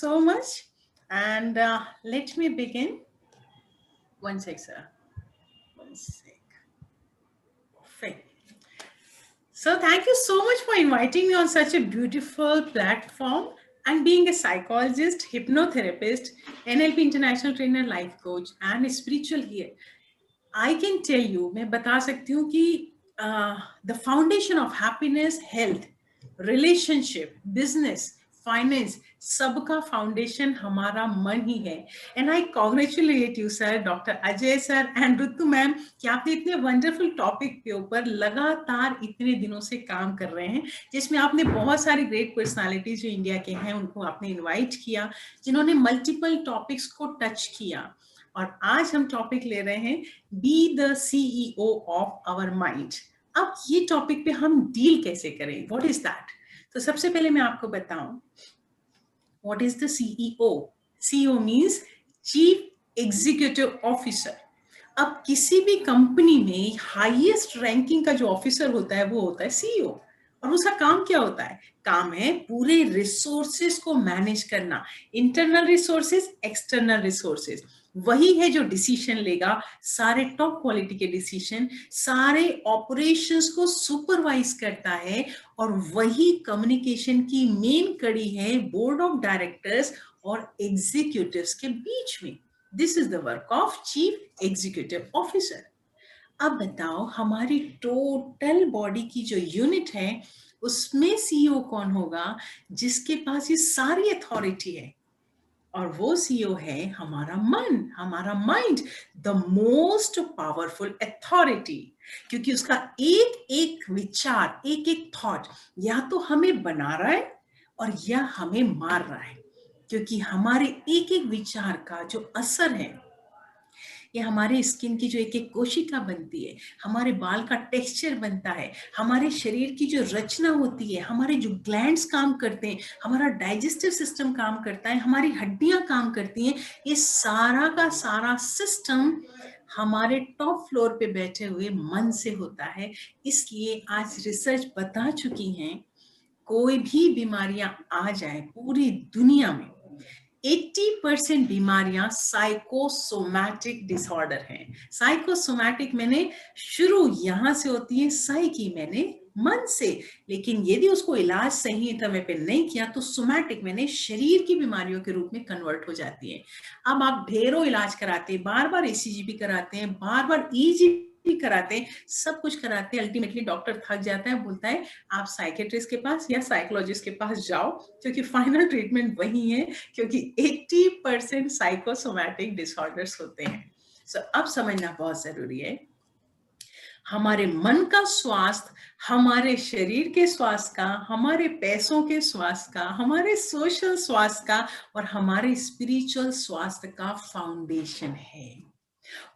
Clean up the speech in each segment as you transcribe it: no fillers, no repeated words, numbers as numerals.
so much. And let me begin. One sec, sir. One sec. Fine. So thank you so much for inviting me on such a beautiful platform. And being a psychologist, hypnotherapist, NLP international trainer, life coach, and a spiritual healer, I can tell you, मैं बता सकती हूँ कि the foundation of happiness, health, relationship, business, finance, सबका foundation हमारा मन ही है. And I congratulate you sir, doctor Ajay sir and Ritu ma'am, कि आपने इतने वंडरफुल टॉपिक के ऊपर लगातार इतने दिनों से काम कर रहे हैं, जिसमें आपने बहुत सारी ग्रेट पर्सनालिटीज जो इंडिया के हैं उनको आपने इन्वाइट किया, जिन्होंने मल्टीपल टॉपिक्स को टच किया. और आज हम टॉपिक ले रहे हैं be the CEO of our mind. अब ये टॉपिक पे हम डील कैसे करें, व्हाट इज दैट? तो सबसे पहले मैं आपको बताऊं what is the CEO. CEO means chief executive officer. अब किसी भी कंपनी में हाईएस्ट रैंकिंग का जो ऑफिसर होता है वो होता है सीईओ. और उसका काम क्या होता है? काम है पूरे रिसोर्सेज को मैनेज करना, इंटरनल रिसोर्सेज, एक्सटर्नल रिसोर्सेज. वही है जो डिसीजन लेगा, सारे टॉप क्वालिटी के डिसीजन, सारे ऑपरेशंस को सुपरवाइज करता है. और वही कम्युनिकेशन की मेन कड़ी है बोर्ड ऑफ डायरेक्टर्स और एग्जीक्यूटिव्स के बीच में. This is the work of chief executive officer. अब बताओ, हमारी टोटल बॉडी की जो यूनिट है उसमें सीईओ कौन होगा? जिसके पास ये सारी अथॉरिटी है. और वो सीईओ है हमारा मन, हमारा mind, the most powerful authority. क्योंकि उसका एक एक विचार, एक एक थॉट या तो हमें बना रहा है और या हमें मार रहा है. क्योंकि हमारे एक एक विचार का जो असर है, ये हमारे स्किन की जो एक एक कोशिका बनती है, हमारे बाल का टेक्सचर बनता है, हमारे शरीर की जो रचना होती है, हमारे जो ग्लैंड्स काम करते हैं, हमारा डाइजेस्टिव सिस्टम काम करता है, हमारी हड्डियां काम करती हैं, ये सारा का सारा सिस्टम हमारे टॉप फ्लोर पे बैठे हुए मन से होता है. इसलिए आज रिसर्च बता चुकी हैं, कोई भी बीमारियां आ जाए पूरी दुनिया में, 80% बीमारियां साइकोसोमैटिक डिसऑर्डर हैं. साइकोसोमैटिक मैंने शुरू यहां से होती है, साई की मैंने मन से, लेकिन यदि उसको इलाज सही समय पे नहीं किया तो सोमैटिक मैंने शरीर की बीमारियों के रूप में कन्वर्ट हो जाती है. अब आप ढेरों इलाज कराते हैं, बार बार ईसीजी भी कराते हैं, बार बार ईजी भी कराते हैं, सब कुछ कराते हैं, अल्टीमेटली डॉक्टर थक जाता है, बोलता है आप साइकेट्रिस्ट के पास या साइकोलॉजिस्ट के पास जाओ, क्योंकि फाइनल ट्रीटमेंट वही है. क्योंकि 80% साइकोसोमैटिक डिसऑर्डर्स होते हैं. सो अब समझना बहुत जरूरी है, हमारे मन का स्वास्थ्य हमारे शरीर के स्वास्थ्य का, हमारे पैसों के स्वास्थ्य का, हमारे सोशल स्वास्थ्य का और हमारे स्पिरिचुअल स्वास्थ्य का फाउंडेशन है.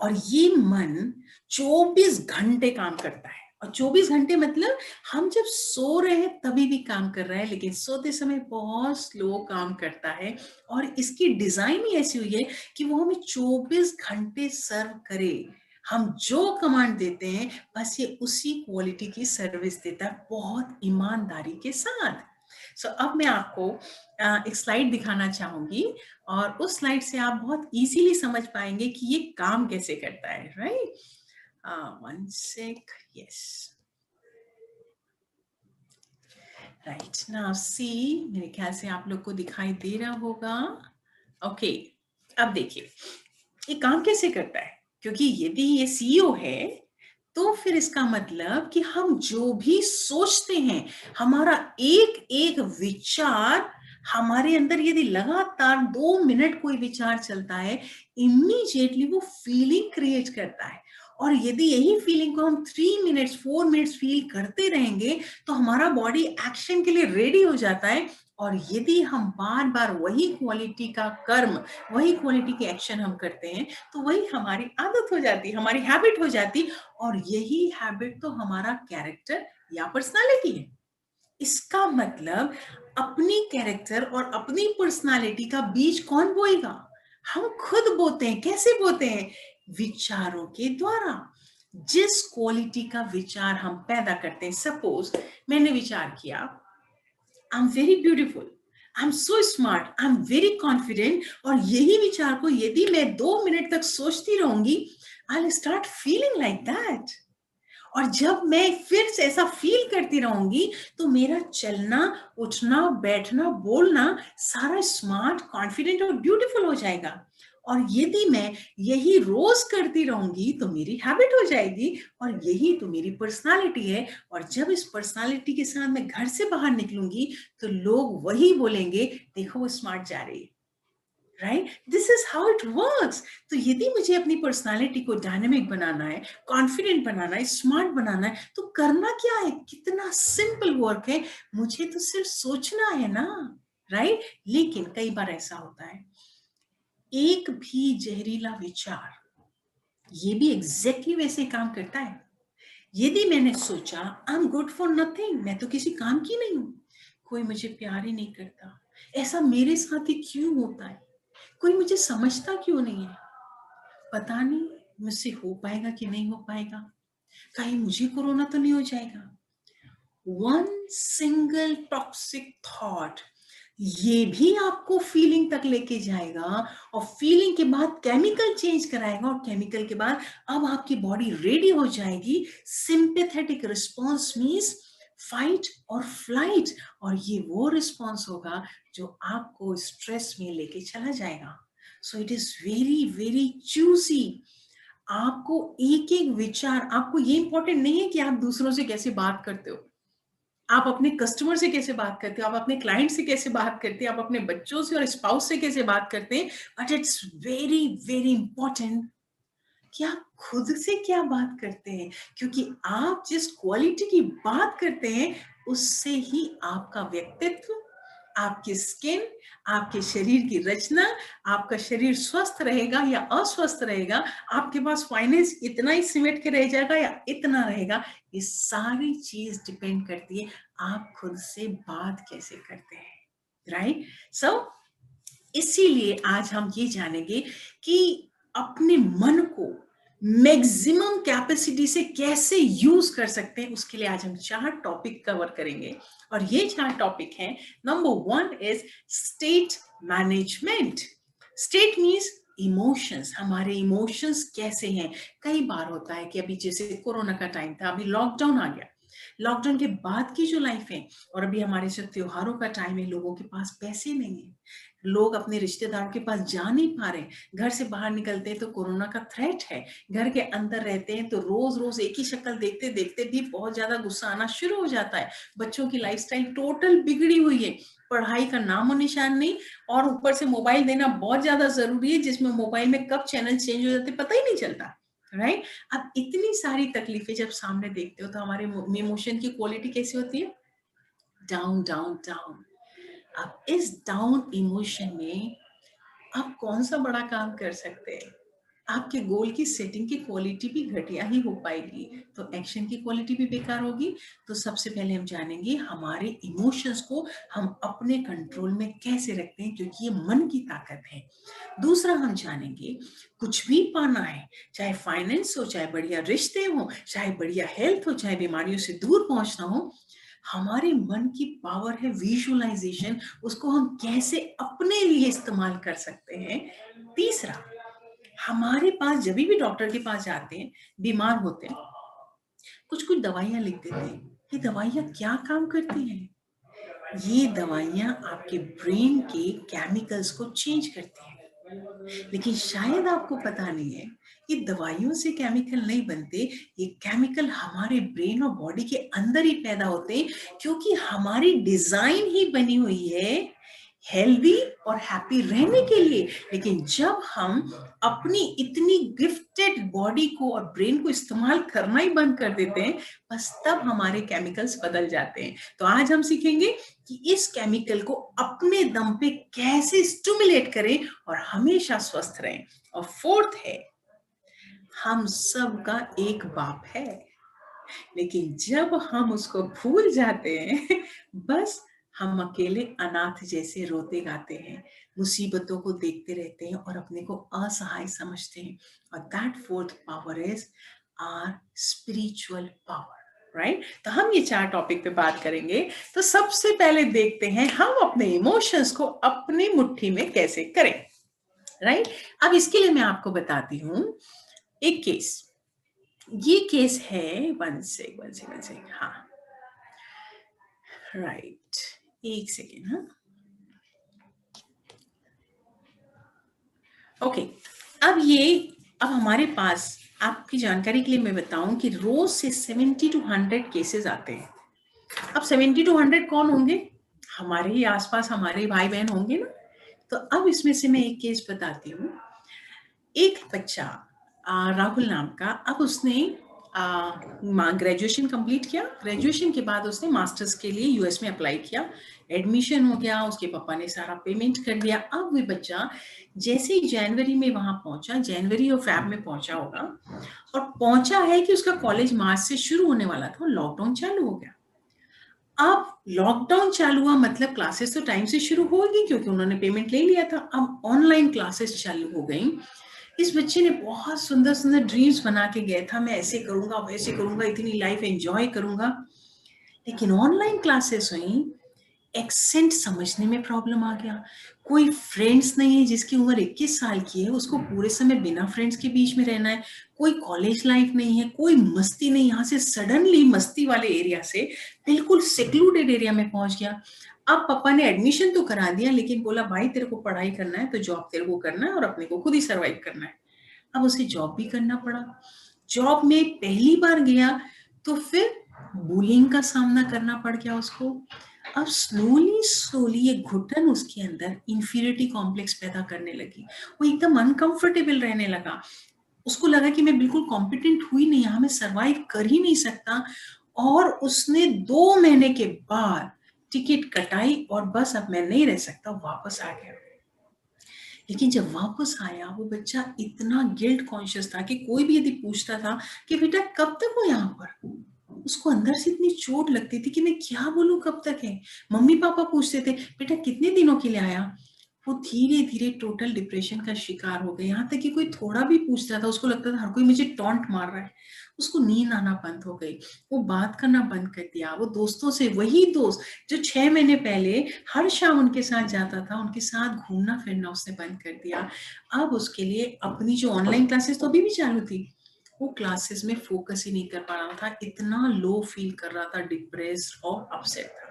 और ये मन 24 घंटे काम करता है. और 24 घंटे मतलब हम जब सो रहे हैं तभी भी काम कर रहा है, लेकिन सोते समय बहुत स्लो काम करता है. और इसकी डिजाइन ही ऐसी हुई है कि वो हमें 24 घंटे सर्व करे. हम जो कमांड देते हैं बस ये उसी क्वालिटी की सर्विस देता है, बहुत ईमानदारी के साथ. सो अब मैं आपको एक स्लाइड दिखाना चाहूंगी और उस स्लाइड से आप बहुत इजीली समझ पाएंगे कि ये काम कैसे करता है. Right, one sec, yes, right. Now see, मेरे ख्याल से आप लोग को दिखाई दे रहा होगा. ओके, अब देखिए ये काम कैसे करता है. क्योंकि यदि ये सीईओ है तो फिर इसका मतलब कि हम जो भी सोचते हैं, हमारा एक एक विचार, हमारे अंदर यदि लगातार 2 मिनट कोई विचार चलता है, इमीडिएटली वो फीलिंग क्रिएट करता है. और यदि यही फीलिंग को हम 3 मिनट्स 4 मिनट्स फील करते रहेंगे तो हमारा बॉडी एक्शन के लिए रेडी हो जाता है. और यदि हम बार बार वही क्वालिटी का कर्म, वही क्वालिटी के एक्शन हम करते हैं तो वही हमारी आदत हो जाती है, हमारी हैबिट हो जाती. और यही हैबिट तो हमारा कैरेक्टर या पर्सनालिटी है. इसका मतलब अपनी कैरेक्टर और अपनी पर्सनालिटी का बीज कौन बोएगा? हम खुद बोते हैं. कैसे बोते हैं? विचारों के द्वारा. जिस क्वालिटी का विचार हम पैदा करते हैं, सपोज मैंने विचार किया I am very beautiful, I am so smart, I am very confident, और यही विचार को यदि मैं 2 मिनट तक सोचती रहूंगी, I will start feeling like that. और जब मैं फिर से ऐसा फील करती रहूंगी, तो मेरा चलना, उठना, बैठना, बोलना सारा स्मार्ट, कॉन्फिडेंट और ब्यूटीफुल हो जाएगा। और यदि मैं यही रोज करती रहूंगी तो मेरी हैबिट हो जाएगी, और यही तो मेरी पर्सनालिटी है। और जब इस पर्सनालिटी के साथ मैं घर से बाहर निकलूंगी, तो लोग वही बोलेंगे, देखो वो स्मार्ट जा रही है। Right, this is how it works. तो यदि मुझे अपनी पर्सनालिटी को डायनेमिक बनाना है, कॉन्फिडेंट बनाना है, स्मार्ट बनाना है, तो करना क्या है, कितना सिंपल वर्क है, मुझे तो सिर्फ सोचना है ना। राइट, लेकिन कई बार ऐसा होता है, एक भी जहरीला विचार ये भी एग्जैक्टली वैसे काम करता है। यदि मैंने सोचा I am good for nothing, मैं तो किसी काम की नहीं हूं, कोई मुझे प्यार ही नहीं करता, ऐसा मेरे साथ ही क्यों होता है, कोई मुझे समझता क्यों नहीं है, पता नहीं मुझसे हो पाएगा कि नहीं हो पाएगा, कहीं मुझे कोरोना तो नहीं हो जाएगा। वन सिंगल टॉक्सिक थॉट ये भी आपको फीलिंग तक लेके जाएगा, और फीलिंग के बाद केमिकल चेंज कराएगा, और केमिकल के बाद अब आपकी बॉडी रेडी हो जाएगी। सिंपैथेटिक रिस्पॉन्स मींस फाइट और फ्लाइट, और ये वो रिस्पॉन्स होगा जो आपको स्ट्रेस में लेके चला जाएगा। So it is very very choosy. आपको एक एक विचार, आपको ये इंपॉर्टेंट नहीं है कि आप दूसरों से कैसे बात करते हो, आप अपने कस्टमर से कैसे बात करते हो, आप अपने क्लाइंट से कैसे बात करते हैं, आप अपने बच्चों से और स्पाउस से कैसे बात करते हैं, but it's very very important कि आप खुद से क्या बात करते हैं, क्योंकि आप जिस क्वालिटी की बात करते हैं उससे ही आपका व्यक्तित्व, आपकी स्किन, आपके शरीर की रचना, आपका शरीर स्वस्थ रहेगा या अस्वस्थ रहेगा, आपके पास फाइनेंस इतना ही सिमट के रह जाएगा या इतना रहेगा, ये सारी चीज डिपेंड करती है आप खुद से बात कैसे करते हैं। राइट, सो इसीलिए आज हम ये जानेंगे कि अपने मन को मैक्सिमम कैपेसिटी से कैसे यूज कर सकते हैं। उसके लिए आज हम 4 टॉपिक कवर करेंगे, और ये 4 टॉपिक हैं। Number 1 is state management. State means emotions, हमारे इमोशंस कैसे हैं। कई बार होता है कि अभी जैसे कोरोना का टाइम था, अभी लॉकडाउन आ गया, लॉकडाउन के बाद की जो लाइफ है, और अभी हमारे जो त्योहारों का टाइम है, लोगों के पास पैसे नहीं है, लोग अपने रिश्तेदारों के पास जा नहीं पा रहे, घर से बाहर निकलते हैं तो कोरोना का थ्रेट है, घर के अंदर रहते हैं तो रोज रोज एक ही शक्ल देखते देखते भी बहुत ज्यादा गुस्सा आना शुरू हो जाता है। बच्चों की लाइफस्टाइल टोटल बिगड़ी हुई है, पढ़ाई का नामो निशान नहीं, और ऊपर से मोबाइल देना बहुत ज्यादा जरूरी है, जिसमें मोबाइल में कब चैनल चेंज हो जाते पता ही नहीं चलता। राइट, अब इतनी सारी तकलीफें जब सामने देखते हो तो हमारे इमोशन की क्वालिटी कैसी होती है, डाउन डाउन डाउन। अब इस डाउन इमोशन में आप कौन सा बड़ा काम कर सकते हैं, आपके गोल की सेटिंग की क्वालिटी भी घटिया ही हो पाएगी, तो एक्शन की क्वालिटी भी बेकार होगी। तो सबसे पहले हम जानेंगे हमारे इमोशंस को हम अपने कंट्रोल में कैसे रखते हैं, क्योंकि ये मन की ताकत है। दूसरा हम जानेंगे, कुछ भी पाना है, चाहे फाइनेंस हो, चाहे बढ़िया रिश्ते हो, चाहे बढ़िया हेल्थ हो, चाहे बीमारियों से दूर पहुंचना हो, हमारे मन की पावर है विजुअलाइजेशन, उसको हम कैसे अपने लिए इस्तेमाल कर सकते हैं। तीसरा, हमारे पास जब भी डॉक्टर के पास जाते हैं, बीमार होते हैं, कुछ कुछ दवाइयां लिख देते हैं, ये दवाइयां क्या काम करती हैं, ये दवाइयां आपके ब्रेन के केमिकल्स को चेंज करती हैं। लेकिन शायद आपको पता नहीं है, ये दवाइयों से केमिकल नहीं बनते, ये केमिकल हमारे ब्रेन और बॉडी के अंदर ही पैदा होते हैं, क्योंकि हमारी डिजाइन ही बनी हुई है हेल्दी और हैप्पी रहने के लिए। लेकिन जब हम अपनी इतनी गिफ्टेड बॉडी को और ब्रेन को इस्तेमाल करना ही बंद कर देते हैं, बस तब हमारे केमिकल्स बदल जाते हैं। तो आज हम सीखेंगे कि इस केमिकल को अपने दम पे कैसे स्टिमुलेट करें और हमेशा स्वस्थ रहें। और फोर्थ है, हम सबका एक बाप है, लेकिन जब हम उसको भूल जाते हैं, बस हम अकेले अनाथ जैसे रोते गाते हैं, मुसीबतों को देखते रहते हैं और अपने को असहाय समझते हैं। और that fourth power is our spiritual power. Right? तो हम ये 4 टॉपिक पे बात करेंगे। तो सबसे पहले देखते हैं हम अपने इमोशंस को अपनी मुट्ठी में कैसे करें, राइट? अब इसके लिए मैं आपको बताती हूँ एक केस। ये केस है, वन सेक, हाँ, राइट, एक सेकेंड, हाँ, ओके। अब हमारे पास आपकी जानकारी के लिए मैं बताऊं कि रोज से 70 to 100 केसेस आते हैं। अब 70 to 100 कौन होंगे? हमारे ही आसपास हमारे भाई बहन होंगे ना। तो अब इसमें से मैं एक केस बताती हूँ। एक बच्चा राहुल नाम का, अब उसने ग्रेजुएशन कंप्लीट किया। ग्रेजुएशन के बाद उसने मास्टर्स के लिए यूएस में अप्लाई किया, एडमिशन हो गया, उसके पापा ने सारा पेमेंट कर दिया। अब वो बच्चा जैसे ही जनवरी में वहां पहुंचा, जनवरी और फैब में पहुंचा होगा, और पहुंचा है कि उसका कॉलेज मार्च से शुरू होने वाला था, लॉकडाउन चालू हो गया। अब लॉकडाउन चालू हुआ मतलब क्लासेस तो टाइम से शुरू होगी क्योंकि उन्होंने पेमेंट ले लिया था। अब ऑनलाइन क्लासेस चालू हो गई। इस बच्चे ने बहुत सुंदर सुंदर ड्रीम्स बना के गया था, मैं ऐसे करूंगा वैसे करूंगा, इतनी लाइफ एंजॉय करूंगा। लेकिन ऑनलाइन क्लासेस हुई, एक्सेंट समझने में प्रॉब्लम आ गया। कोई फ्रेंड्स नहीं है, जिसकी उम्र 21 साल की है उसको पूरे समय बिना फ्रेंड्स के बीच में रहना है। कोई कॉलेज लाइफ नहीं है, कोई मस्ती नहीं। यहाँ से सडनली मस्ती वाले एरिया से बिल्कुल सेक्लूडेड एरिया में पहुंच गया। अब पापा ने एडमिशन तो करा दिया, लेकिन बोला भाई तेरे को पढ़ाई करना है तो जॉब तेरे को करना है और अपने को खुद ही सर्वाइव करना है। अब उसे जॉब भी करना पड़ा। जॉब में पहली बार गया तो फिर बुलिंग का सामना करना पड़ गया उसको। अब स्लोली स्लोली ये घुटन उसके अंदर इंफीरियरिटी कॉम्प्लेक्स पैदा करने लगी। वो एकदम अनकंफर्टेबल रहने लगा। उसको लगा कि मैं बिल्कुल कॉम्पिटेंट हुई नहीं, यहाँ मैं सर्वाइव कर ही नहीं सकता। और उसने 2 महीने के बाद टिकट कटाई और बस अब मैं नहीं रह सकता, वापस आ गया। लेकिन जब वापस आया वो बच्चा इतना गिल्ट कॉन्शियस था कि कोई भी यदि पूछता था कि बेटा कब तक हो यहाँ पर, उसको अंदर से इतनी चोट लगती थी कि मैं क्या बोलूं कब तक है। मम्मी पापा पूछते थे बेटा कितने दिनों के लिए आया। वो धीरे धीरे टोटल डिप्रेशन का शिकार हो गया। यहाँ तक कि कोई थोड़ा भी पूछता था उसको लगता था हर कोई मुझे टॉन्ट मार रहा है। उसको नींद आना बंद हो गई, वो बात करना बंद कर दिया। वो दोस्तों से, वही दोस्त जो 6 महीने पहले हर शाम उनके साथ जाता था, उनके साथ घूमना फिरना उसने बंद कर दिया। अब उसके लिए अपनी जो ऑनलाइन क्लासेस तो अभी भी चालू थी, वो क्लासेस में फोकस ही नहीं कर पा रहा था, इतना लो फील कर रहा था, डिप्रेस्ड और अपसेट था।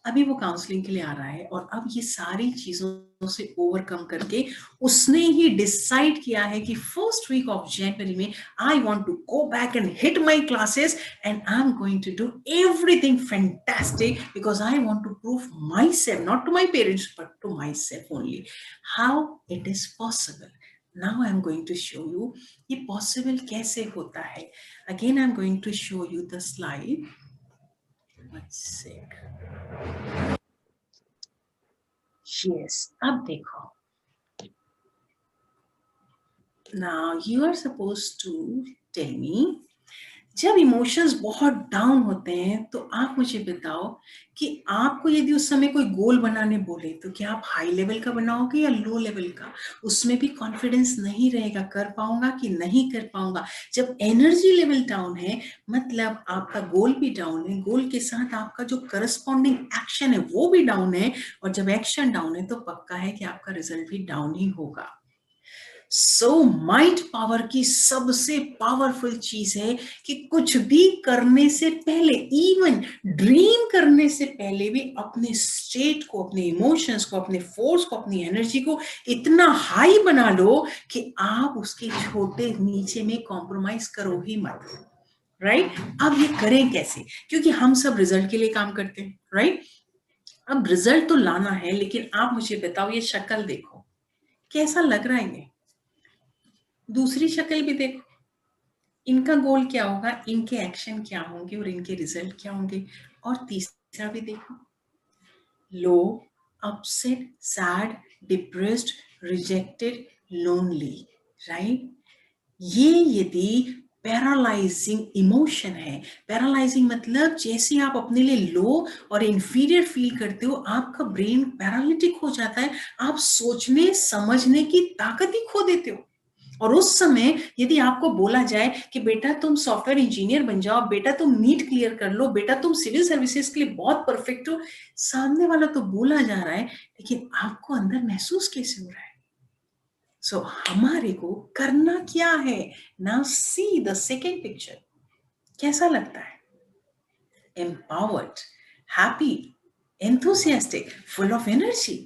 अभी वो काउंसलिंग के लिए आ रहा है और अब ये सारी चीजों से ओवरकम करके उसने ही डिसाइड किया है कि फर्स्ट वीक ऑफ जनवरी में I want to go back and hit my classes and I am going to do everything fantastic because I want to prove myself, not to my parents but to myself only, how it is possible. Now I am going to show you ये possible कैसे होता है। Again I am going to show you the slide. One sec. Yes, अब देखो। Now you are supposed to tell me, जब emotions बहुत down होते हैं तो आप मुझे बताओ कि आपको यदि उस समय कोई गोल बनाने बोले तो क्या आप हाई लेवल का बनाओगे या लो लेवल का? उसमें भी कॉन्फिडेंस नहीं रहेगा, कर पाऊंगा कि नहीं कर पाऊंगा। जब एनर्जी लेवल डाउन है मतलब आपका गोल भी डाउन है, गोल के साथ आपका जो करस्पॉन्डिंग एक्शन है वो भी डाउन है, और जब एक्शन डाउन है तो पक्का है कि आपका रिजल्ट भी डाउन ही होगा। सो माइंड पावर की सबसे पावरफुल चीज है कि कुछ भी करने से पहले, इवन ड्रीम करने से पहले भी अपने स्टेट को, अपने इमोशंस को, अपने फोर्स को, अपनी एनर्जी को इतना हाई बना लो कि आप उसके छोटे नीचे में कॉम्प्रोमाइज करो ही मत। राइट? अब ये करें कैसे? क्योंकि हम सब रिजल्ट के लिए काम करते हैं। राइट? अब रिजल्ट तो लाना है, लेकिन आप मुझे बताओ ये शक्ल देखो कैसा लग रहा है। ये दूसरी शक्ल भी देखो, इनका गोल क्या होगा, इनके एक्शन क्या होंगे और इनके रिजल्ट क्या होंगे। और तीसरा भी देखो, low, upset, sad, depressed, rejected, lonely. Right? ये यदि पैरालाइजिंग इमोशन है, पैरालाइजिंग मतलब जैसे आप अपने लिए लो और इंफीरियर फील करते हो, आपका ब्रेन पैरालिटिक हो जाता है, आप सोचने समझने की ताकत ही खो देते हो। और उस समय यदि आपको बोला जाए कि बेटा तुम सॉफ्टवेयर इंजीनियर बन जाओ, बेटा तुम नीट क्लियर कर लो, बेटा तुम सिविल सर्विसेज के लिए बहुत परफेक्ट हो, सामने वाला तो बोला जा रहा है, लेकिन आपको अंदर महसूस कैसे हो रहा है? सो हमारे को करना क्या है? Now see the second picture. कैसा लगता है? Empowered, happy, enthusiastic, full of energy.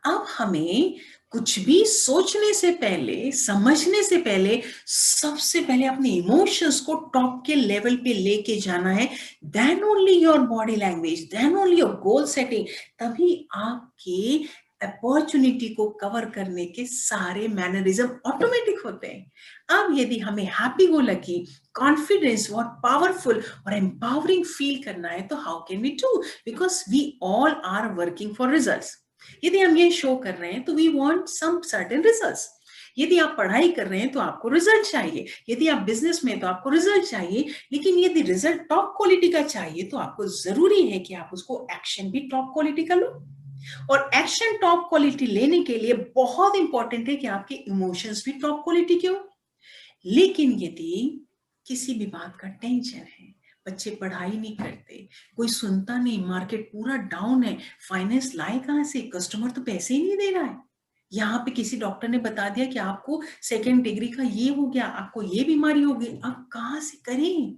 अब हमें कुछ भी सोचने से पहले, समझने से पहले, सबसे पहले अपने इमोशंस को टॉप के लेवल पे लेके जाना है। Then only your body language, then only your goal setting, तभी आपके अपॉर्चुनिटी को कवर करने के सारे मैनरिज्म ऑटोमेटिक होते हैं। अब यदि हमें हैप्पी गो लकी, कॉन्फिडेंस और पावरफुल और एम्पावरिंग फील करना है, तो how can we do? Because we all are working for results. यदि हम ये शो कर रहे हैं तो we want some certain results. यदि आप पढ़ाई कर रहे हैं तो आपको रिजल्ट चाहिए, यदि आप बिजनेस में तो आपको रिजल्ट चाहिए, लेकिन यदि रिजल्ट टॉप क्वालिटी का चाहिए तो आपको जरूरी है कि आप उसको एक्शन भी टॉप क्वालिटी का लो। और एक्शन टॉप क्वालिटी लेने के लिए बहुत इंपॉर्टेंट है कि आपके इमोशंस भी टॉप क्वालिटी के हो। लेकिन यदि किसी भी बात का टेंशन है, बच्चे पढ़ाई नहीं करते, कोई सुनता नहीं, मार्केट पूरा डाउन है, फाइनेंस लाए कहां से, कस्टमर तो पैसे ही नहीं दे रहा है, यहाँ पे किसी डॉक्टर ने बता दिया कि आपको सेकेंड डिग्री का ये हो गया, आपको ये बीमारी हो गई, अब कहां से करें?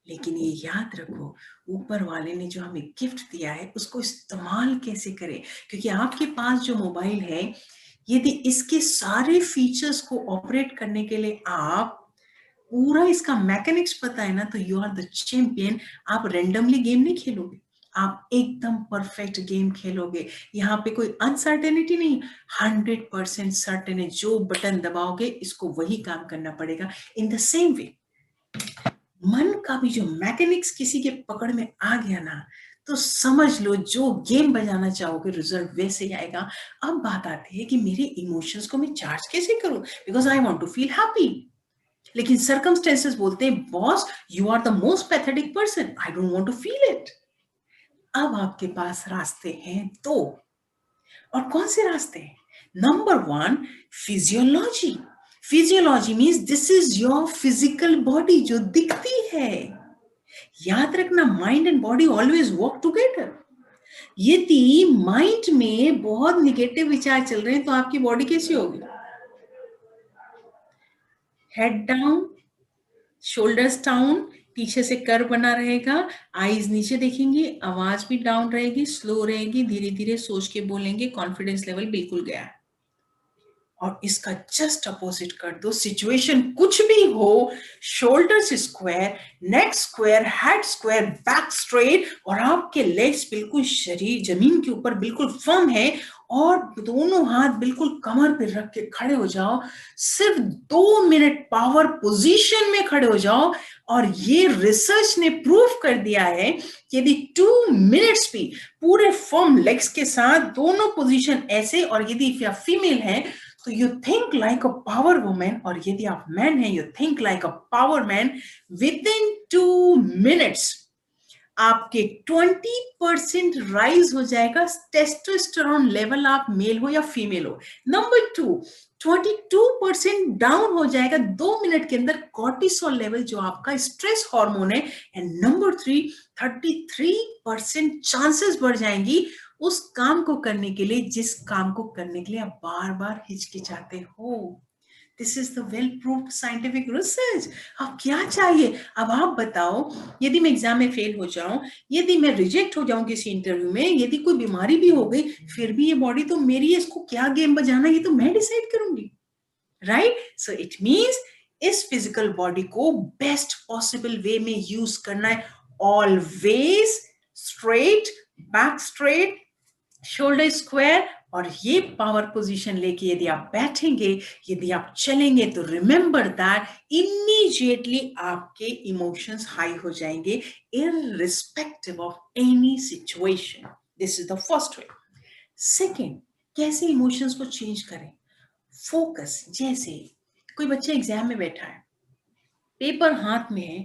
लेकिन ये याद रखो, ऊपर वाले ने जो हमें गिफ्ट दिया है उसको इस्तेमाल कैसे करें। क्योंकि आपके पास जो मोबाइल है, यदि इसके सारे फीचर्स को ऑपरेट करने के लिए आप पूरा इसका मैकेनिक्स पता है ना, तो यू आर द चैंपियन। आप रेंडमली गेम नहीं खेलोगे, आप एकदम परफेक्ट गेम खेलोगे। यहाँ पे कोई अनसर्टेनिटी नहीं, 100% सर्टेन है। जो बटन दबाओगे इसको वही काम करना पड़ेगा। इन द सेम वे मन का भी जो मैकेनिक्स किसी के पकड़ में आ गया ना, तो समझ लो जो गेम बजाना चाहोगे रिजल्ट वैसे ही आएगा। अब बात आती है कि मेरे इमोशंस को मैं चार्ज कैसे करूं, because I want to feel happy. लेकिन सर्कमस्टेंसेस बोलते हैं boss you are the most pathetic person, I don't want to feel it. अब आपके पास रास्ते हैं दो। और कौन से रास्ते हैं? Number one, physiology. Physiology means this is your physical body जो दिखती है। याद रखना, mind and body always work together. यदि माइंड में बहुत निगेटिव विचार चल रहे हैं तो आपकी बॉडी कैसी होगी? हेड डाउन, शोल्डर्स डाउन, पीछे से कर बना रहेगा, आईज नीचे देखेंगी, आवाज भी डाउन रहेगी, स्लो रहेगी, धीरे धीरे सोच के बोलेंगे, कॉन्फिडेंस लेवल बिल्कुल गया। और इसका जस्ट अपोजिट कर दो, सिचुएशन कुछ भी हो, shoulders square, neck square, head square, back straight, और आपके लेग्स बिल्कुल शरीर जमीन के ऊपर बिल्कुल फर्म है, और दोनों हाथ बिल्कुल कमर पे रख के खड़े हो जाओ। सिर्फ 2 मिनट पावर पोजीशन में खड़े हो जाओ। और ये रिसर्च ने प्रूव कर दिया है कि यदि 2 मिनट्स भी पूरे फर्म लेग्स के साथ दोनों पोजीशन ऐसे, और यदि आप फीमेल है तो you think like a power women, और यदि आप मैन है you think like a power man. With in 2 minutes आपके 20% राइज हो जाएगा टेस्टोस्टेरोन लेवल, आप मेल हो या फीमेल हो। नंबर टू, 22% डाउन हो जाएगा 2 मिनट के अंदर कॉर्टिसोल लेवल, जो आपका स्ट्रेस हार्मोन है। एंड नंबर थ्री, 33% चांसेस बढ़ जाएंगी उस काम को करने के लिए जिस काम को करने के लिए आप बार बार हिचकिचाते हो। This is the well proved scientific research. अब क्या चाहिए? अब आप बताओ, यदि मैं एग्जाम में फेल हो जाऊं, यदि मैं रिजेक्ट हो जाऊं किसी इंटरव्यू में, यदि कोई बीमारी भी हो गई, फिर भी ये बॉडी तो मेरी है, इसको क्या गेम बजाना ये तो मैं डिसाइड करूंगी, राइट? सो इट मीन्स इस फिजिकल बॉडी को बेस्ट पॉसिबल वे में यूज करना है। Always straight, back straight, shoulder square, और ये पावर पोजीशन लेके यदि आप बैठेंगे, यदि आप चलेंगे, तो रिमेंबर दैट इमीडिएटली आपके इमोशंस हाई हो जाएंगे, irrespective of any situation. This is the first way. Second, कैसे इमोशंस को चेंज करें? फोकस। जैसे कोई बच्चा एग्जाम में बैठा है, पेपर हाथ में है,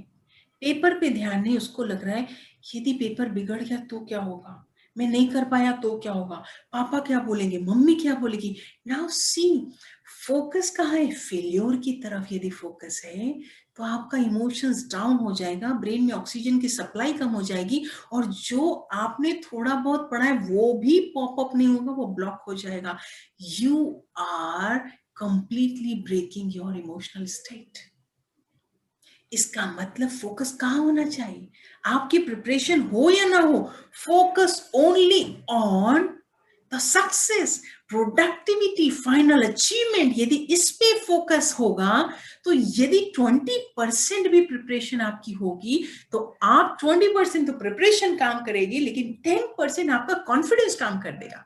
पेपर पे ध्यान नहीं, उसको लग रहा है यदि पेपर बिगड़ गया तो क्या होगा, मैं नहीं कर पाया तो क्या होगा, पापा क्या बोलेंगे, मम्मी क्या बोलेगी। नाउ सी, फोकस कहाँ है, फेल्योर की तरफ यदि फोकस है तो आपका इमोशंस डाउन हो जाएगा, ब्रेन में ऑक्सीजन की सप्लाई कम हो जाएगी, और जो आपने थोड़ा बहुत पढ़ा है वो भी पॉपअप नहीं होगा, वो ब्लॉक हो जाएगा। You are completely breaking your emotional state. इसका मतलब फोकस कहाँ होना चाहिए, आपकी प्रिपरेशन हो या ना हो, focus only on the success, productivity, final achievement. यदि इस पे फोकस होगा तो यदि 20% भी प्रिपरेशन आपकी होगी तो आप 20% तो प्रिपरेशन काम करेगी, लेकिन 10% आपका कॉन्फिडेंस काम कर देगा।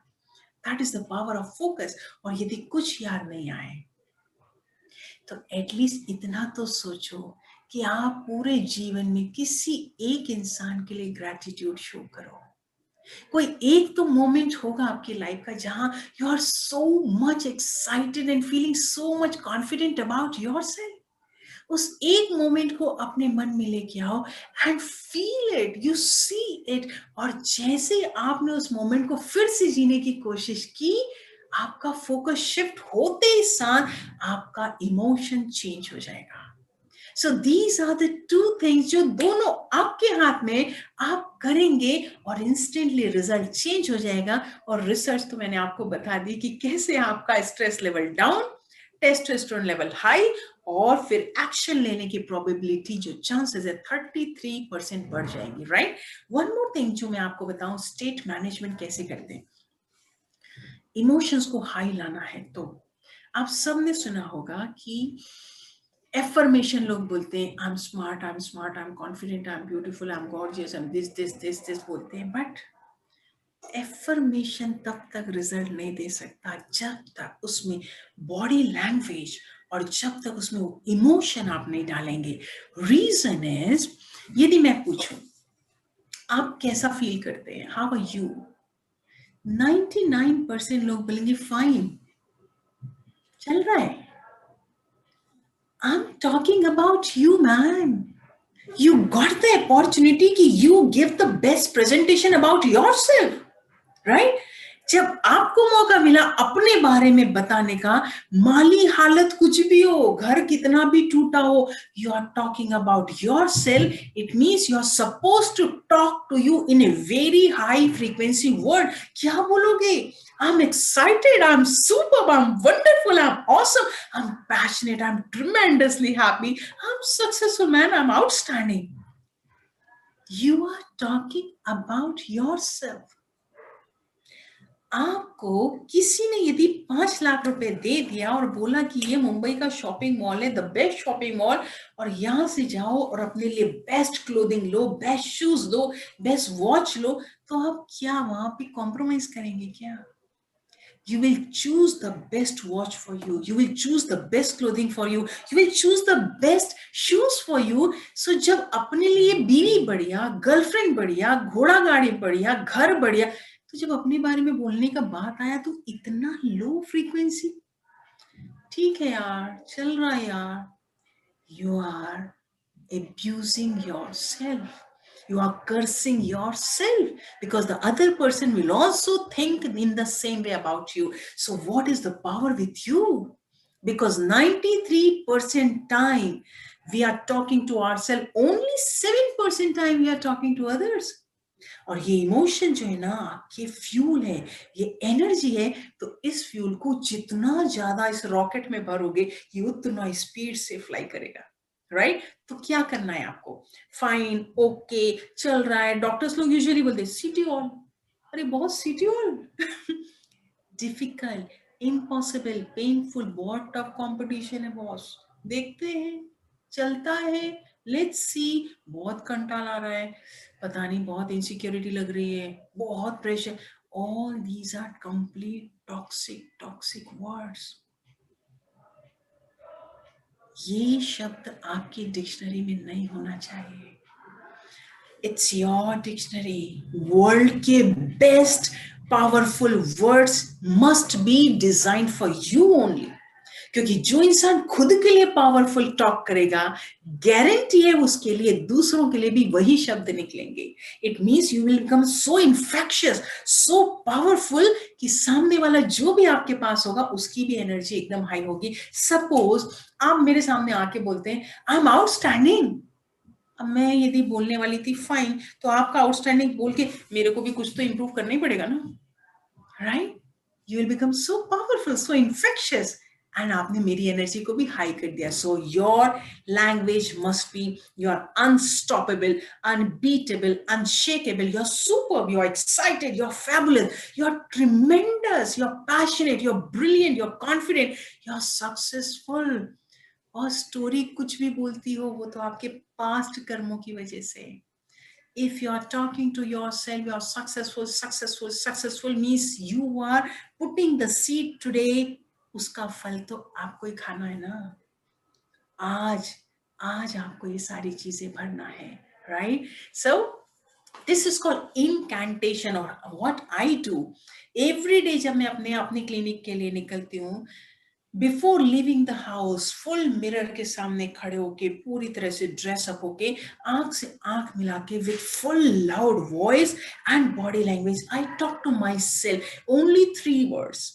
That is the power of focus. और यदि कुछ याद नहीं आए तो एटलीस्ट इतना तो सोचो कि आप पूरे जीवन में किसी एक इंसान के लिए ग्रैटिट्यूड शो करो। कोई एक तो मोमेंट होगा आपकी लाइफ का जहां you are so much excited and feeling so much confident about yourself. उस एक मोमेंट को अपने मन में लेके आओ and feel it, you see it. और जैसे आपने उस मोमेंट को फिर से जीने की कोशिश की, आपका फोकस शिफ्ट होते ही साथ आपका इमोशन चेंज हो जाएगा। So these are the two things जो दोनों आपके हाथ में, आप करेंगे और इंस्टेंटली रिजल्ट चेंज हो जाएगा। और रिसर्च तो मैंने आपको बता दी कि कैसे आपका stress level down, testosterone level high, और फिर एक्शन लेने की प्रोबेबिलिटी जो चांसेस है 33% बढ़ जाएंगी, राइट। वन मोर थिंग जो मैं आपको बताऊं, स्टेट मैनेजमेंट कैसे करते हैं। इमोशंस को हाई लाना है तो आप सबने सुना होगा कि एफर्मेशन लोग बोलते हैं, I am smart, I am smart, I am confident, I am beautiful, I am gorgeous, I am this this this this बोलते हैं। बट एफर्मेशन तब तक रिजल्ट नहीं दे सकता जब तक उसमें बॉडी लैंग्वेज और जब तक उसमें इमोशन आप नहीं डालेंगे। रीजन इज, यदि मैं पूछूं आप कैसा फील करते हैं, हाउ आर यू, 99% लोग बोलेंगे फाइन, चल रहा है। I'm talking about you, man. You got the opportunity कि you give the best presentation about yourself, right? जब आपको मौका मिला अपने बारे में बताने का, माली हालत कुछ भी हो, घर कितना भी टूटा हो, you are talking about yourself. It means you are supposed to talk to you in a very high frequency word. क्या बोलोगे? I'm excited, I'm superb, I'm wonderful, I'm awesome, I'm passionate, I'm tremendously happy, I'm successful, man, I'm outstanding. You are talking about yourself. आपको किसी ने यदि 5 लाख रुपए दे दिया और बोला कि ये मुंबई का शॉपिंग मॉल है, द बेस्ट शॉपिंग मॉल, और यहां से जाओ और अपने लिए बेस्ट क्लोथिंग लो, बेस्ट शूज लो, बेस्ट वॉच लो, तो आप क्या वहां पे कॉम्प्रोमाइज करेंगे क्या? You will choose the best watch for you. You will choose the best clothing for you. You will choose the best shoes for you. So जब अपने लिए बीवी बढ़िया, गर्लफ्रेंड बढ़िया, घोड़ा गाड़ी बढ़िया, घर बढ़िया, तो जब अपने बारे में बोलने का बात आया तो इतना लो फ्रीक्वेंसी, ठीक है यार, चल रहा है यार। You are abusing yourself. You are cursing yourself because the other person will also think in the same way about you. So what is the power with you? Because 93% time we are talking to ourselves, only 7% time we are talking to others. और ये emotion जो है ना, आपके fuel है, ये energy है, तो इस फ्यूल को जितना ज्यादा इस रॉकेट में भरोगे, ये उतना स्पीड से फ्लाई करेगा, राइट। तो क्या करना है आपको, फाइन, ओके, चल रहा है। डॉक्टर्स लोग यूजुअली बोलते हैं सिटी हॉल, अरे बहुत city hall difficult, impossible, painful, बहुत टफ कंपटीशन है बॉस, देखते हैं, चलता है, लेट्स सी, बहुत कंटाल आ रहा है, पता नहीं, बहुत इनसिक्योरिटी लग रही है, बहुत pressure. All these are complete toxic toxic words. ये शब्द आपकी डिक्शनरी में नहीं होना चाहिए। It's your dictionary. वर्ल्ड के best powerful words must be design for you only. क्योंकि जो इंसान खुद के लिए पावरफुल टॉक करेगा, गारंटी है उसके लिए दूसरों के लिए भी वही शब्द निकलेंगे. It means you will become so infectious, so powerful कि सामने वाला जो भी आपके पास होगा उसकी भी एनर्जी एकदम हाई होगी. सपोज आप मेरे सामने आके बोलते हैं आई एम आउटस्टैंडिंग. अब मैं यदि बोलने वाली थी फाइन, तो आपका आउटस्टैंडिंग बोल के मेरे को भी कुछ तो इंप्रूव करना ही पड़ेगा ना, right? You will become so powerful, so infectious, and आपने मेरी एनर्जी को भी हाई कर दिया. So your language must be your unstoppable, unbeatable, unshakeable. You're superb, you're excited, you're fabulous, you're tremendous, you're passionate, you're brilliant, you're confident, you're successful. और story कुछ भी बोलती हो वो तो आपके पास्ट कर्मों की वजह से. If you are talking to yourself, you are successful, successful, successful means you are putting the seed today. उसका फल तो आपको ही खाना है ना. आज आज आपको ये सारी चीजें भरना है, right? So this is called incantation, or what I do every day. जब मैं अपने क्लिनिक के लिए निकलती हूँ, before living the house, full mirror के सामने खड़े होके, पूरी तरह से ड्रेसअप होके, आंख से आंख मिला के, with full loud voice and body language, I talk to myself only 3 words.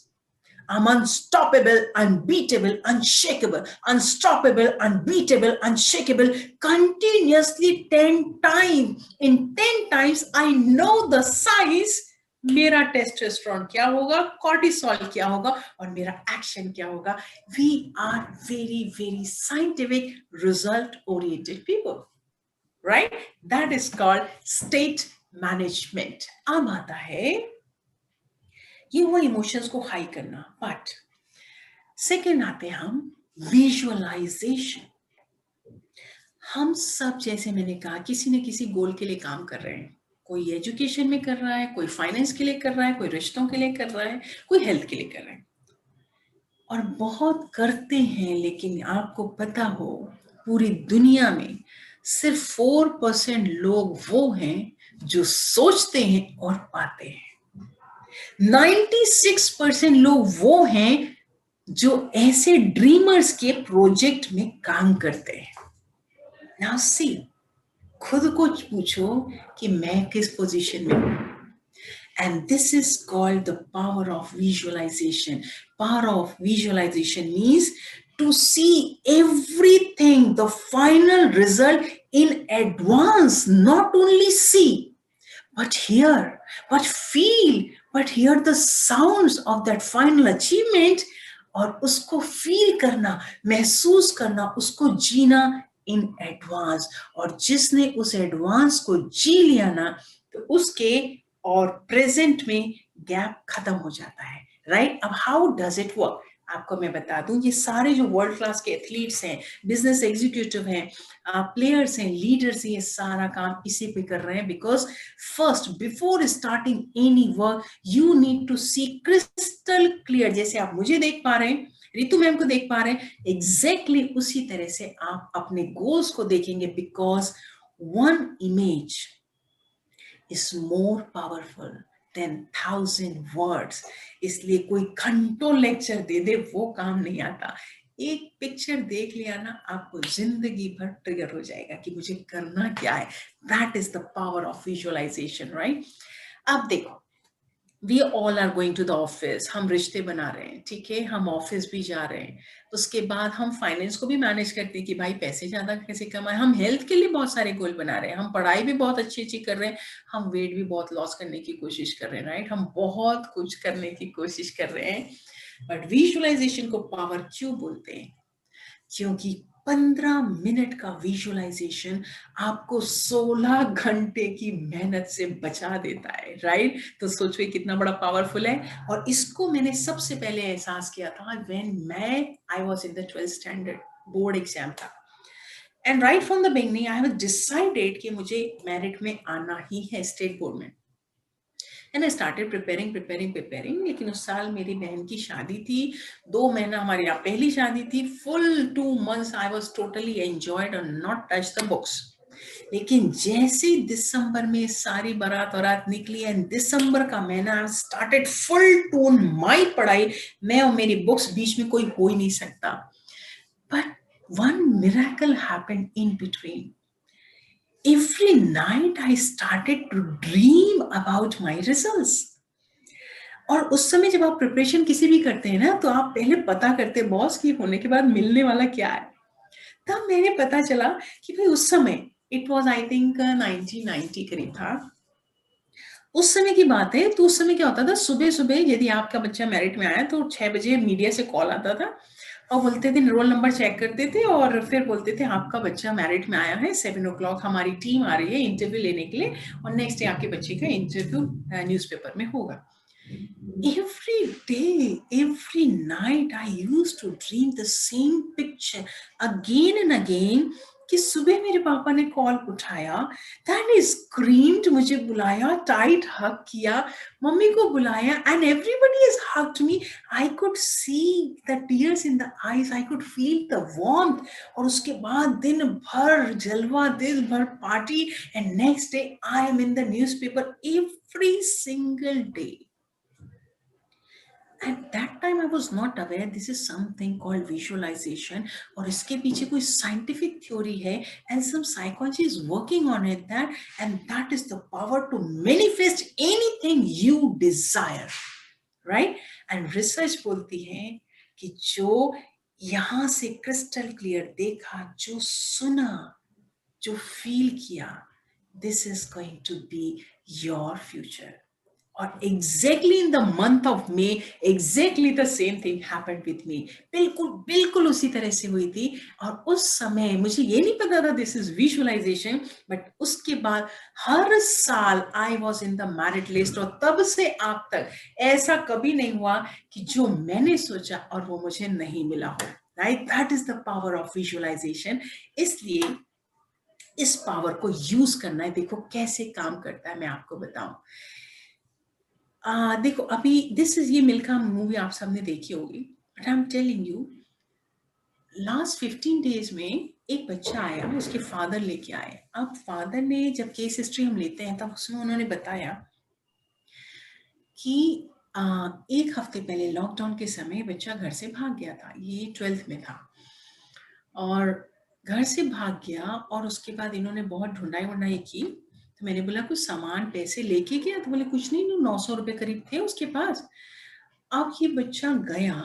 I'm unstoppable, unbeatable, unshakable. Unstoppable, unbeatable, unshakable. Continuously 10 times. In 10 times, I know the size. मेरा टेस्टोस्टेरोन क्या होगा, cortisol क्या होगा, और मेरा action क्या होगा. We are very very scientific, result oriented people, right? That is called state management. अब आता है ये वो इमोशंस को हाई करना. बट सेकेंड आते हम विजुअलाइजेशन. हम सब, जैसे मैंने कहा, किसी न किसी गोल के लिए काम कर रहे हैं. कोई एजुकेशन में कर रहा है, कोई फाइनेंस के लिए कर रहा है, कोई रिश्तों के लिए कर रहा है, कोई हेल्थ के लिए कर रहा है. और बहुत करते हैं, लेकिन आपको पता हो पूरी दुनिया में सिर्फ 4% लोग वो हैं जो सोचते हैं और पाते हैं. 96% लोग वो हैं जो ऐसे ड्रीमर्स के प्रोजेक्ट में काम करते हैं. नाउ सी, खुद को पूछो कि मैं किस पोजीशन में हूं. And this is called the power of visualization. Power of visualization means to see everything, the final result in advance. Not only see, but hear, but feel, but hear the sounds of that final achievement. और उसको feel करना, महसूस करना, उसको जीना in advance. और जिसने उस advance को जी लिया ना, तो उसके और प्रेजेंट में गैप खत्म हो जाता है, राइट? अब हाउ डज इट वर्क, आपको मैं बता दूं. ये सारे जो वर्ल्ड क्लास के एथलीट्स हैं, बिजनेस एग्जीक्यूटिव हैं, प्लेयर्स हैं, लीडर्स हैं, ये सारा काम इसी पे कर रहे हैं. Because first, before starting any work, you need to see crystal clear. जैसे आप मुझे देख पा रहे हैं, रितु मैम को देख पा रहे हैं, एग्जैक्टली उसी तरह से आप अपने गोल्स को देखेंगे. Because one image is more powerful than 1,000 words. इसलिए कोई घंटों लेक्चर दे दे वो काम नहीं आता. एक पिक्चर देख लिया ना, आपको जिंदगी भर ट्रिगर हो जाएगा कि मुझे करना क्या है. That is the power of visualization, right? अब देखो, we all are going to the office. हम रिश्ते बना रहे हैं, ठीक है, हम ऑफिस भी जा रहे हैं. उसके बाद हम फाइनेंस को भी मैनेज करते हैं कि भाई पैसे ज्यादा कैसे कमाए. हम हेल्थ के लिए बहुत सारे गोल बना रहे हैं. हम पढ़ाई भी बहुत अच्छी अच्छी कर रहे हैं. हम वेट भी बहुत लॉस करने की कोशिश कर रहे हैं, राइट? हम बहुत कुछ करने की कोशिश कर रहे हैं. बट विजुअलाइजेशन को पावर क्यों बोलते हैं? क्योंकि 15 मिनट का विजुअलाइजेशन आपको 16 घंटे की मेहनत से बचा देता है, राइट? तो सोचिए कितना बड़ा पावरफुल है. और इसको मैंने सबसे पहले एहसास किया था when I was in the 12th standard, board exam था. And right from the beginning I have decided कि मुझे मेरिट में आना ही है स्टेट बोर्ड में. And I started preparing. लेकिन उस साल मेरी बहन की शादी थी. 2 महीना हमारे यहाँ पहली शादी थी. Full 2 months I was totally enjoyed और नॉट टच द बुक्स. लेकिन जैसे ही दिसंबर में सारी बारात औरात निकली एंड दिसंबर का महीना स्टार्टेड फुल टून माई पढ़ाई, मैं और मेरी बुक्स, बीच में कोई हो ही नहीं सकता. But one miracle happened in between. Every night I started to dream about my results. और उस समय जब आप प्रिपरेशन किसी भी करते हैं ना, तो आप पहले पता करते हैं बॉस की होने के बाद मिलने वाला क्या है. तब मैंने पता चला कि भाई उस समय इट वाज आई थिंक 1990 करीब था. उस समय की बात है. तो उस समय क्या होता था, सुबह सुबह यदि आपका बच्चा मेरिट में आया तो 6 बजे मीडिया से कॉल आता था और बोलते थे, रोल नंबर चेक करते थे और फिर बोलते थे आपका बच्चा मेरिट में आया है, 7 o'clock हमारी टीम आ रही है इंटरव्यू लेने के लिए और नेक्स्ट डे आपके बच्चे का इंटरव्यू न्यूज़पेपर में होगा. Every day, every night, I used to dream the same picture again and again. कि सुबह मेरे पापा ने कॉल उठाया, then he screamed, मुझे बुलाया, टाइट हग किया, मम्मी को बुलाया, and everybody has hugged me. I could see the tears in the eyes, I could feel the warmth. और उसके बाद दिन भर जलवा, दिन भर party, and next day I am in the newspaper every single day. At that time I was not aware this is something called visualization और इसके पीछे कोई scientific theory है and some psychology is working on it, and that is the power to manifest anything you desire, right? And research बोलती है कि जो यहाँ से crystal clear देखा, जो सुना, जो feel किया, this is going to be your future. और exactly in the month of May, exactly the same thing happened with me. बिल्कुल बिल्कुल उसी तरह से हुई थी. और उस समय मुझे ये नहीं पता था this is visualization, but उसके बाद हर साल I was in the merit list और तब से अब तक ऐसा कभी नहीं हुआ कि जो मैंने सोचा और वो मुझे नहीं मिला हो. Right? That is the power of visualization. इसलिए इस पावर को यूज करना है. देखो कैसे काम करता है, मैं आपको बताऊं. देखो अभी दिस इज ये मिल्खा मूवी आप सबने देखी होगी, but I am telling you last 15 days में एक बच्चा आया, उसके फादर लेके आए. अब फादर ने जब केस हिस्ट्री हम लेते हैं तब उसमें उन्होंने बताया कि एक हफ्ते पहले लॉकडाउन के समय बच्चा घर से भाग गया था. ये 12th में था और घर से भाग गया और उसके बाद इन्होंने बहुत ढूंढाई वुंढाई की. तो मैंने बोला कुछ सामान पैसे लेके गया, तो बोले कुछ नहीं, 900 रुपए करीब थे उसके पास. अब ये बच्चा गया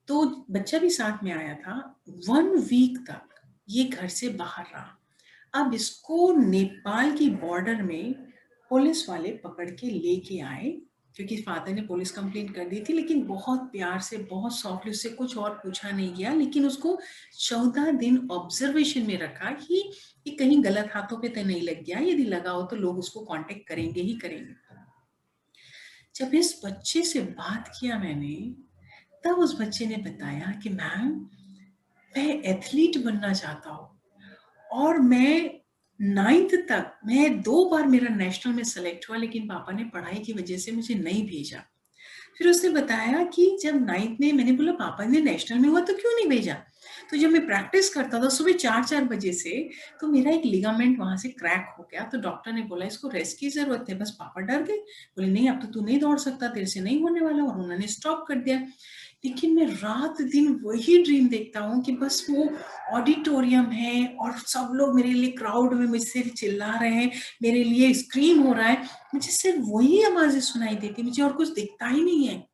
तो बच्चा भी साथ में आया था. 1 वीक तक ये घर से बाहर रहा. अब इसको नेपाल की बॉर्डर में पुलिस वाले पकड़ के लेके आए, क्योंकि फादर ने पुलिस कंप्लेंट कर दी थी, लेकिन बहुत प्यार से बहुत सॉफ्टली, उससे कुछ और पूछा नहीं गया, लेकिन उसको 14 दिन ऑब्जर्वेशन में रखा कि ये कहीं गलत हाथों पे तो नहीं लग गया. यदि लगा हो तो लोग उसको कांटेक्ट करेंगे ही करेंगे. जब इस बच्चे से बात किया मैंने, तब उस बच्चे ने बताया कि मैम मैं एथलीट बनना चाहता हूँ और मैं 9th तक मैं 2 बार मेरा नेशनल में सेलेक्ट हुआ, लेकिन पापा ने पढ़ाई की वजह से मुझे नहीं भेजा. फिर उसने बताया कि जब 9th में, मैंने बोला पापा ने नेशनल में हुआ तो क्यों नहीं भेजा. तो जब मैं प्रैक्टिस करता था सुबह 4-4 बजे से, तो मेरा एक लिगामेंट वहां से क्रैक हो गया. तो डॉक्टर ने बोला इसको रेस्ट की जरूरत है. बस पापा डर गए, बोले नहीं अब तो तू नहीं दौड़ सकता, तेरे से नहीं होने वाला, और उन्होंने स्टॉप कर दिया. लेकिन मैं रात दिन वही ड्रीम देखता हूँ कि बस वो ऑडिटोरियम है और सब लोग मेरे लिए क्राउड में मुझसे चिल्ला रहे हैं, मेरे लिए स्क्रीम हो रहा है, मुझे सिर्फ वही आवाजें सुनाई देती, मुझे और कुछ दिखता ही नहीं है.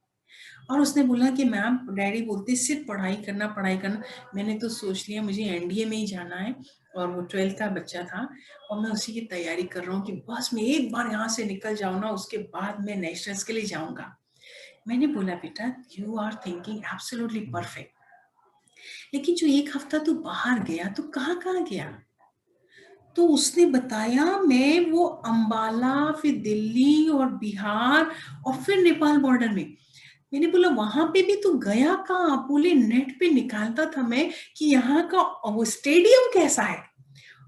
और उसने बोला कि मैम डैडी बोलते सिर्फ पढ़ाई करना पढ़ाई करना. मैंने तो सोच लिया मुझे एनडीए में ही जाना है, और वो 12th का बच्चा था और मैं उसी की तैयारी कर रहा हूँ कि बस मैं एक बार यहाँ से निकल जाऊँ ना, उसके बाद मैं नेशनल्स के लिए जाऊंगा. मैंने बोला बेटा you are thinking absolutely perfect, लेकिन जो एक हफ्ता तू बाहर गया तो कहाँ कहाँ गया. तो उसने बताया मैं वो अंबाला, फिर दिल्ली और बिहार और फिर नेपाल बॉर्डर में. मैंने बोला वहां पे भी तू गया कहाँ. बोले नेट पे निकालता था मैं कि यहाँ का वो स्टेडियम कैसा है,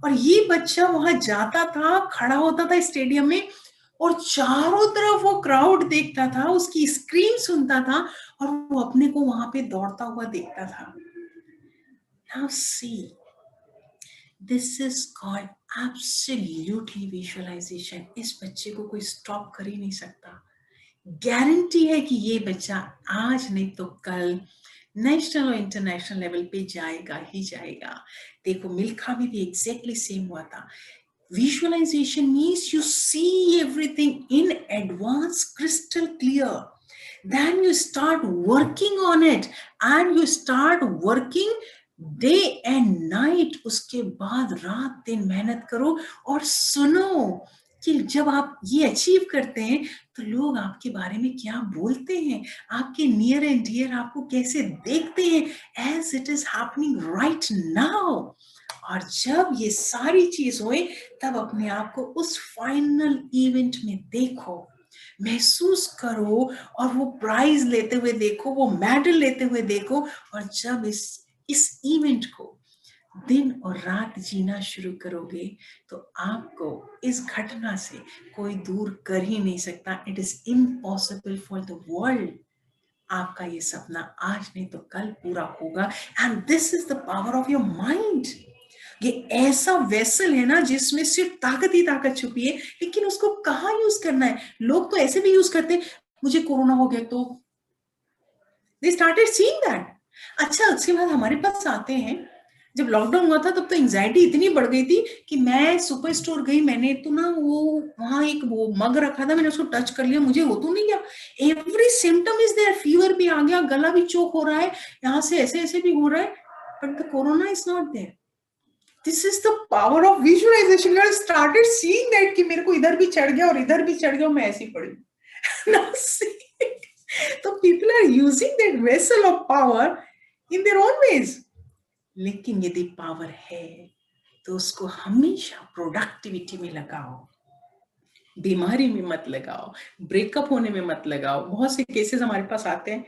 और ये बच्चा वहां जाता था, खड़ा होता था स्टेडियम में और चारों तरफ वो क्राउड देखता था, उसकी स्क्रीन सुनता था और वो अपने को वहां पे दौड़ता हुआ देखता था. Now see, this is called absolutely visualisation. इस बच्चे को कोई स्टॉप कर ही नहीं सकता। गारंटी है कि ये बच्चा आज नहीं तो कल नेशनल और इंटरनेशनल लेवल पे जाएगा ही जाएगा। देखो मिल्खा में भी एग्जैक्टली सेम हुआ था। Visualization means you see everything in advance crystal clear. Then you start working on it and you start working day and night. उसके बाद रात दिन मेहनत करो और सुनो कि जब आप ये अचीव करते हैं तो लोग आपके बारे में क्या बोलते हैं, आपके नियर एंड डियर आपको कैसे देखते हैं, as it is happening right now. और जब ये सारी चीज हुई तब अपने आप को उस फाइनल इवेंट में देखो, महसूस करो और वो प्राइज लेते हुए देखो, वो मेडल लेते हुए देखो। और जब इस इवेंट को दिन और रात जीना शुरू करोगे तो आपको इस घटना से कोई दूर कर ही नहीं सकता। It is impossible for the world. आपका ये सपना आज नहीं तो कल पूरा होगा। And this is the power of your mind. ये ऐसा वेसल है ना जिसमें सिर्फ ताकत ही ताकत छुपी है, लेकिन उसको कहाँ यूज करना है। लोग तो ऐसे भी यूज करते हैं, मुझे कोरोना हो गया तो दे स्टार्टेड सीइंग दैट। अच्छा उसके बाद हमारे पास आते हैं, जब लॉकडाउन हुआ था तब तो एंजाइटी इतनी बढ़ गई थी कि मैं सुपर स्टोर गई, मैंने तो ना वो वहां एक वो मग रखा था, मैंने उसको टच कर लिया, मुझे हो तो नहीं गया। Every symptom is there, fever भी आ गया, गला भी चोक हो रहा है, यहाँ से ऐसे ऐसे भी हो रहा है, but the corona is not there. This is the power of visualization. You have started seeing that कि मेरे को इधर भी चढ़ गया और इधर भी चढ़ गया, मैं ऐसी पड़ी। Now see, तो people are using that vessel of power in their own ways. लेकिन यदि पावर है तो उसको हमेशा प्रोडक्टिविटी में लगाओ, बीमारी में मत लगाओ, ब्रेकअप होने में मत लगाओ। बहुत से केसेस हमारे पास आते हैं,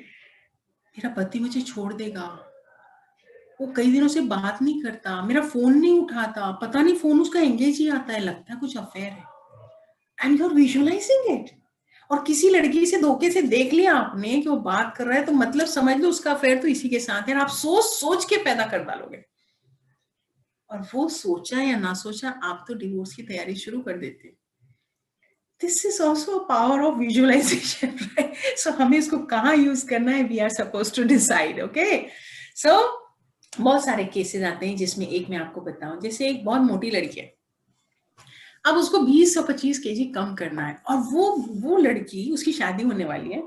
मेरा पति मुझे छोड़ देगा, वो कई दिनों से बात नहीं करता, मेरा फोन नहीं उठाता, पता नहीं फोन उसका एंगेज ही आता है, लगता है कुछ अफेयर है। And you are visualising it. और किसी लड़की से धोखे से देख लिया आपने कि वो बात कर रहा है, तो मतलब समझ लो उसका अफेयर तो इसी के साथ है। और आप सोच सोच के पैदा कर डालोगे, और वो सोचा या ना सोचा आप तो डिवोर्स की तैयारी शुरू कर देते। This is also a power of visualisation, right? So हमें इसको कहाँ यूज करना है, we are suppose to decide. Okay, so बहुत सारे केसेस आते हैं जिसमें एक मैं आपको बताऊं, जैसे एक बहुत मोटी लड़की है, अब उसको 20 से 25 केजी कम करना है, और वो लड़की, उसकी शादी होने वाली है,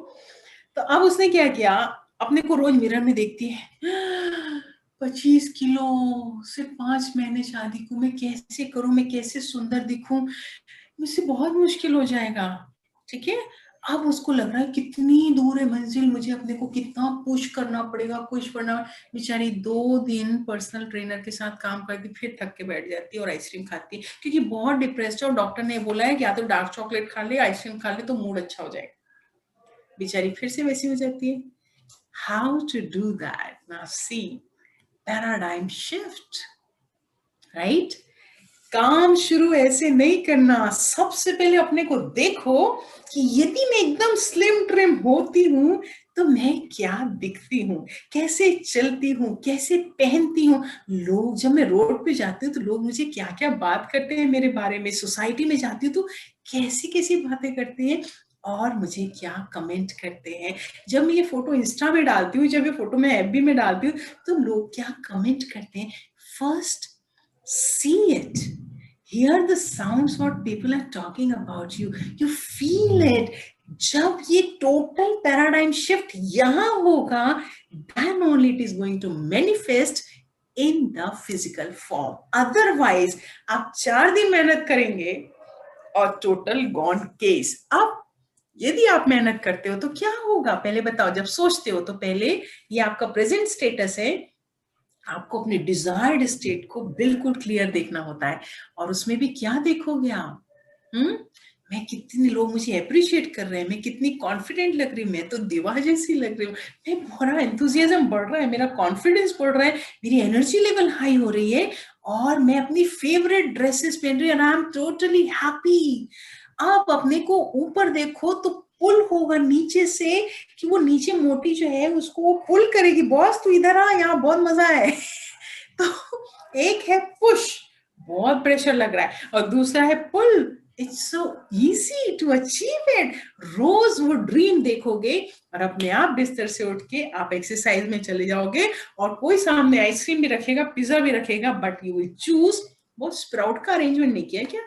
तो अब उसने क्या किया, अपने को रोज मिरर में देखती है, 25 किलो, सिर्फ 5 महीने शादी को, मैं कैसे करूं, मैं कैसे सुंदर दिखूं, मुझसे बहुत मुश्किल हो जाएगा। ठीक है, अब उसको लग रहा है कितनी दूर है मंजिल, मुझे अपने को कितना पुश करना पड़ेगा, कुछ करना। बेचारी 2 दिन पर्सनल ट्रेनर के साथ काम करती, फिर थक के बैठ जाती है और आइसक्रीम खाती है, क्योंकि बहुत डिप्रेस्ड है और डॉक्टर ने बोला है कि या तो डार्क चॉकलेट खा ले, आइसक्रीम खा ले, तो मूड अच्छा हो जाएगा। बेचारी फिर से वैसी हो जाती है। How to do that? Now see, paradigm shift, right? काम शुरू ऐसे नहीं करना। सबसे पहले अपने को देखो कि यदि मैं एकदम स्लिम ट्रिम होती हूं तो मैं क्या दिखती हूँ, कैसे चलती हूँ, कैसे पहनती हूँ। लोग, जब मैं रोड पे जाती हूँ तो लोग मुझे क्या क्या बात करते हैं मेरे बारे में, सोसाइटी में जाती हूँ तो कैसी कैसी बातें करते हैं और मुझे क्या कमेंट करते हैं। जब मैं ये फोटो इंस्टा में डालती हूँ, जब ये फोटो मैं एफबी में डालती हूँ, तो लोग क्या कमेंट करते हैं। First see it, hear the sounds what people are talking about you, you feel it। जब ये टोटल पैराडाइम शिफ्ट यहां होगा, then only it is going to manifest in the physical form। Otherwise आप 4 दिन मेहनत करेंगे और टोटल गॉन केस। अब यदि आप मेहनत करते हो तो क्या होगा, पहले बताओ। जब सोचते हो तो पहले ये आपका प्रेजेंट स्टेटस है, आपको अपने डिजायर्ड स्टेट को बिल्कुल क्लियर देखना होता है। और उसमें भी क्या देखोगे आप, मैं कितने लोग मुझे अप्रिशिएट कर रहे हैं, मैं कितनी कॉन्फिडेंट लग रही हूँ, मैं तो दीवार जैसी लग रही हूँ, मैं बड़ा एंथुजियाज्म बढ़ रहा है, मेरा कॉन्फिडेंस बढ़ रहा है, मेरी एनर्जी लेवल हाई हो रही है, और मैं अपनी फेवरेट ड्रेसेस पहन रही हूँ, and I am totally happy. आप अपने को ऊपर देखो तो पुल होगा नीचे से, कि वो नीचे मोटी जो है उसको वो पुल करेगी, बॉस तू इधर आ, यहाँ बहुत मजा है। तो एक है पुश, बहुत प्रेशर लग रहा है। और दूसरा है pull, it's so easy to achieve it. रोज वो ड्रीम देखोगे और अपने आप बिस्तर से उठ के आप एक्सरसाइज में चले जाओगे, और कोई सामने आइसक्रीम भी रखेगा, पिज्जा भी रखेगा, बट यू विल चूज। वो स्प्राउट का अरेंजमेंट नहीं किया क्या?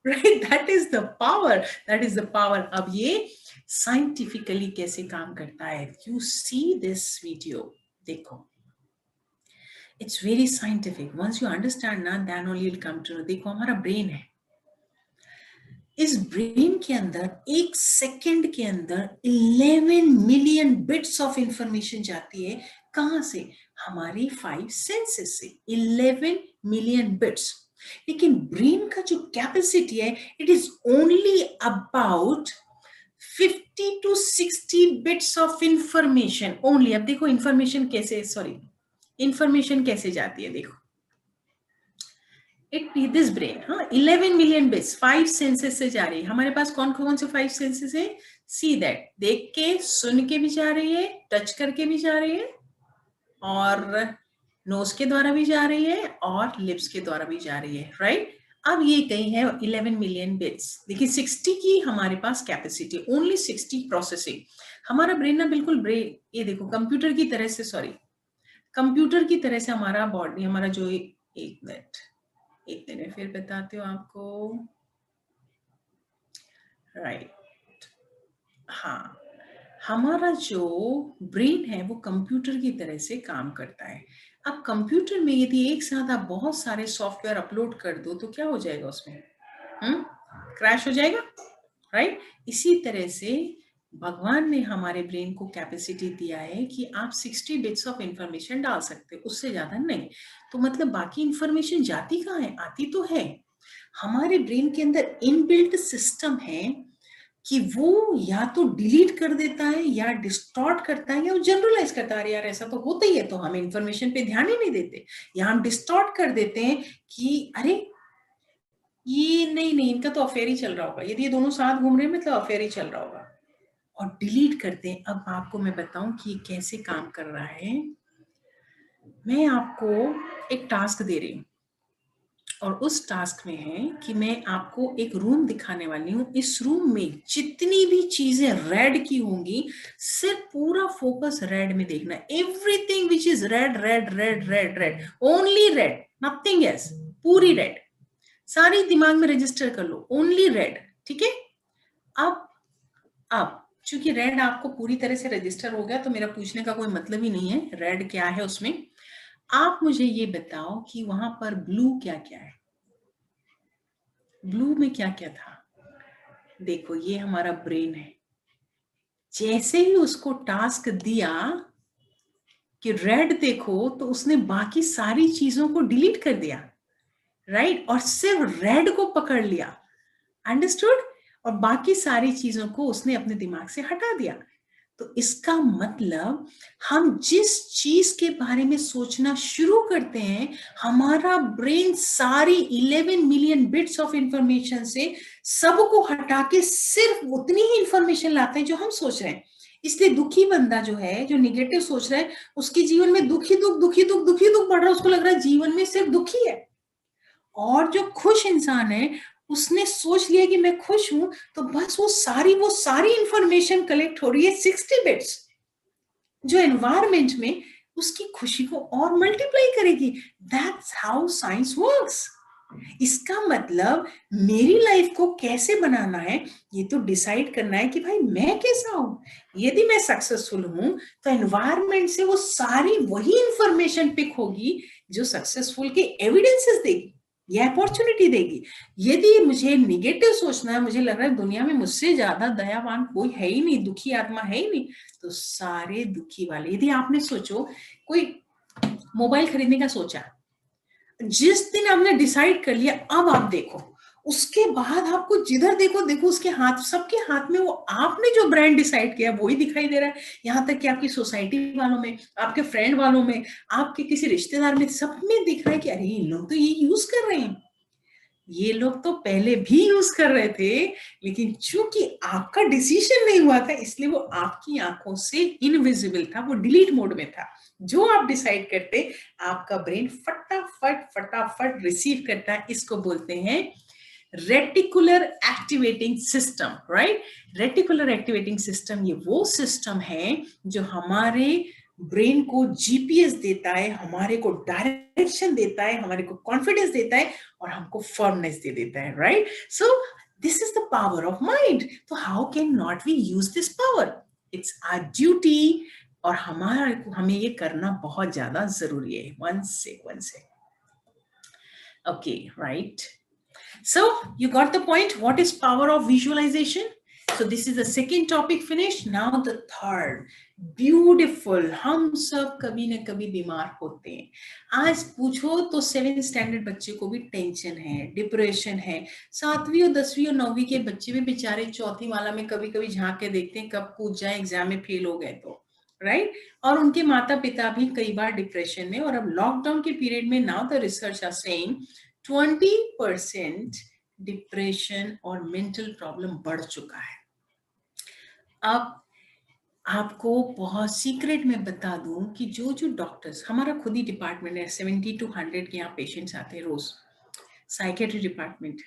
Right, that is the power, that is the power. अब ये साइंटिफिकली कैसे काम करता है, यू सी दिस वीडियो, देखो। It's very scientific, once you understand ना, then only will come to know. देखो, हमारा ब्रेन है, इस ब्रेन के अंदर एक सेकंड के अंदर 11 मिलियन बिट्स ऑफ इंफॉर्मेशन जाती है। कहां से? हमारी 5 सेंसेस से 11 मिलियन बिट्स। लेकिन ब्रेन का जो कैपेसिटी है, it is only about 50 to 60 bits of information only. अब देखो इंफॉर्मेशन कैसे, सॉरी, इंफॉर्मेशन कैसे जाती है, देखो। इट दिस ब्रेन, हाँ, 11 मिलियन बिट्स 5 सेंसेस से जा रही है। हमारे पास कौन कौन से 5 सेंसेस है? सी दैट, देख के, सुन के भी जा रही है, टच करके भी जा रही है, और नोज के द्वारा भी जा रही है, और लिप्स के द्वारा भी जा रही है, राइट। अब ये कहीं है 11 मिलियन बिट्स। देखिए 60 की हमारे पास कैपेसिटी, ओनली 60 प्रोसेसिंग। हमारा ब्रेन ना बिल्कुल ब्रेन, ये देखो कंप्यूटर की तरह से, सॉरी, कंप्यूटर की तरह से हमारा बॉडी, हमारा जो, एक मिनट, एक मिनट फिर बताती हूँ आपको, राइट। हाँ, हमारा जो ब्रेन है वो कंप्यूटर की तरह से काम करता है। अब कंप्यूटर में यदि एक साथ आप बहुत सारे सॉफ्टवेयर अपलोड कर दो तो क्या हो जाएगा उसमें? क्रैश हो जाएगा, राइट। इसी तरह से भगवान ने हमारे ब्रेन को कैपेसिटी दिया है कि आप 60 बिट्स ऑफ इंफॉर्मेशन डाल सकते हो, उससे ज्यादा नहीं। तो मतलब बाकी इंफॉर्मेशन जाती कहाँ है? आती तो है। हमारे ब्रेन के अंदर इनबिल्ट सिस्टम है कि वो या तो डिलीट कर देता है, या डिस्टॉर्ट करता है, या वो जनरलाइज करता है, यार ऐसा तो होता ही है, तो हम इंफॉर्मेशन पे ध्यान ही नहीं देते, या हम डिस्टॉर्ट कर देते हैं कि अरे ये नहीं नहीं, इनका तो अफेयर ही चल रहा होगा, यदि ये दोनों साथ घूम रहे हैं मतलब अफेयर ही चल रहा होगा, और डिलीट करते हैं। अब आपको मैं बताऊं कि ये कैसे काम कर रहा है। मैं आपको एक टास्क दे रही हूँ, और उस टास्क में है कि मैं आपको एक रूम दिखाने वाली हूँ। इस रूम में जितनी भी चीजें रेड की होंगी, सिर्फ पूरा फोकस रेड में देखना। Everything which is red, red red red red, only red, nothing else, पूरी रेड, सारी दिमाग में रजिस्टर कर लो, ओनली रेड, ठीक है। अब चूंकि रेड आपको पूरी तरह से रजिस्टर हो गया, तो मेरा पूछने का कोई मतलब ही नहीं है रेड क्या है उसमें। आप मुझे ये बताओ कि वहां पर ब्लू क्या क्या है? ब्लू में क्या क्या था? देखो ये हमारा ब्रेन है। जैसे ही उसको टास्क दिया कि रेड देखो, तो उसने बाकी सारी चीजों को डिलीट कर दिया, राइट, और सिर्फ रेड को पकड़ लिया, अंडरस्टूड, और बाकी सारी चीजों को उसने अपने दिमाग से हटा दिया। तो इसका मतलब हम जिस चीज के बारे में सोचना शुरू करते हैं, हमारा ब्रेन सारी 11 मिलियन बिट्स ऑफ इंफॉर्मेशन से सबको हटा के सिर्फ उतनी ही इंफॉर्मेशन लाता है जो हम सोच रहे हैं। इसलिए दुखी बंदा जो है, जो निगेटिव सोच रहा है, उसके जीवन में दुखी दुख दुखी दुख दुखी दुख बढ़ रहा है, उसको लग रहा है जीवन में सिर्फ दुखी है। और जो खुश इंसान है, उसने सोच लिया कि मैं खुश हूं, तो बस वो सारी इंफॉर्मेशन कलेक्ट हो रही है 60 बिट्स, जो एनवायरमेंट में उसकी खुशी को और मल्टीप्लाई करेगी। That's how science works. इसका मतलब मेरी लाइफ को कैसे बनाना है, ये तो डिसाइड करना है कि भाई मैं कैसा हूं। यदि मैं सक्सेसफुल हूं, तो एनवायरमेंट से वो सारी वही इंफॉर्मेशन पिक होगी जो सक्सेसफुल के एविडेंसेस देगी, ये अपॉर्चुनिटी देगी। यदि मुझे निगेटिव सोचना है, मुझे लग रहा है दुनिया में मुझसे ज्यादा दयावान कोई है ही नहीं, दुखी आत्मा है ही नहीं, तो सारे दुखी वाले, यदि आपने सोचो कोई मोबाइल खरीदने का सोचा, जिस दिन आपने डिसाइड कर लिया, अब आप देखो, उसके बाद आपको जिधर देखो देखो उसके हाथ, सबके हाथ में वो आपने जो ब्रांड डिसाइड किया वो ही दिखाई दे रहा है। यहां तक कि आपकी सोसाइटी वालों में, आपके फ्रेंड वालों में, आपके किसी रिश्तेदार में, सब में दिख रहा है कि अरे इन लोग तो ये यूज कर रहे हैं। ये लोग तो पहले भी यूज कर रहे थे, लेकिन चूंकि आपका डिसीजन नहीं हुआ था इसलिए वो आपकी आंखों से इनविजिबल था, वो डिलीट मोड में था। जो आप डिसाइड करते आपका ब्रेन फटाफट फटाफट रिसीव करता है। इसको बोलते हैं reticular activating system, right. Reticular activating system ये वो सिस्टम है जो हमारे ब्रेन को जीपीएस देता है, हमारे को डायरेक्शन देता है, हमारे को कॉन्फिडेंस देता है और हमको फर्मनेस दे देता है, right. So this is the power of mind. तो how can not we use this power? It's our duty और हमें ये करना बहुत ज्यादा जरूरी है। वन से okay, right. So you got the point. What is power of visualization? So this is the second topic finished. Now the third. Beautiful. हम सब कभी न कभी बीमार होते हैं। आज पूछो तो 7th स्टैंडर्ड बच्चे को भी टेंशन है, डिप्रेशन है। 7वीं और 10वीं और 9वीं के बच्चे भी बेचारे चौथी माला में कभी कभी झांक के देखते हैं कब कूद जाए एग्जाम में फेल हो गए तो, राइट। और उनके माता पिता भी कई बार डिप्रेशन में। और अब लॉकडाउन के पीरियड में now the research are saying 20% depression और मेंटल प्रॉब्लम बढ़ चुका है। अब आपको बहुत सीक्रेट में बता दूं कि जो जो डॉक्टर्स, हमारा खुद ही डिपार्टमेंट है, 70 to 100 के यहाँ पेशेंट्स आते हैं रोज, साइकेट्री डिपार्टमेंट।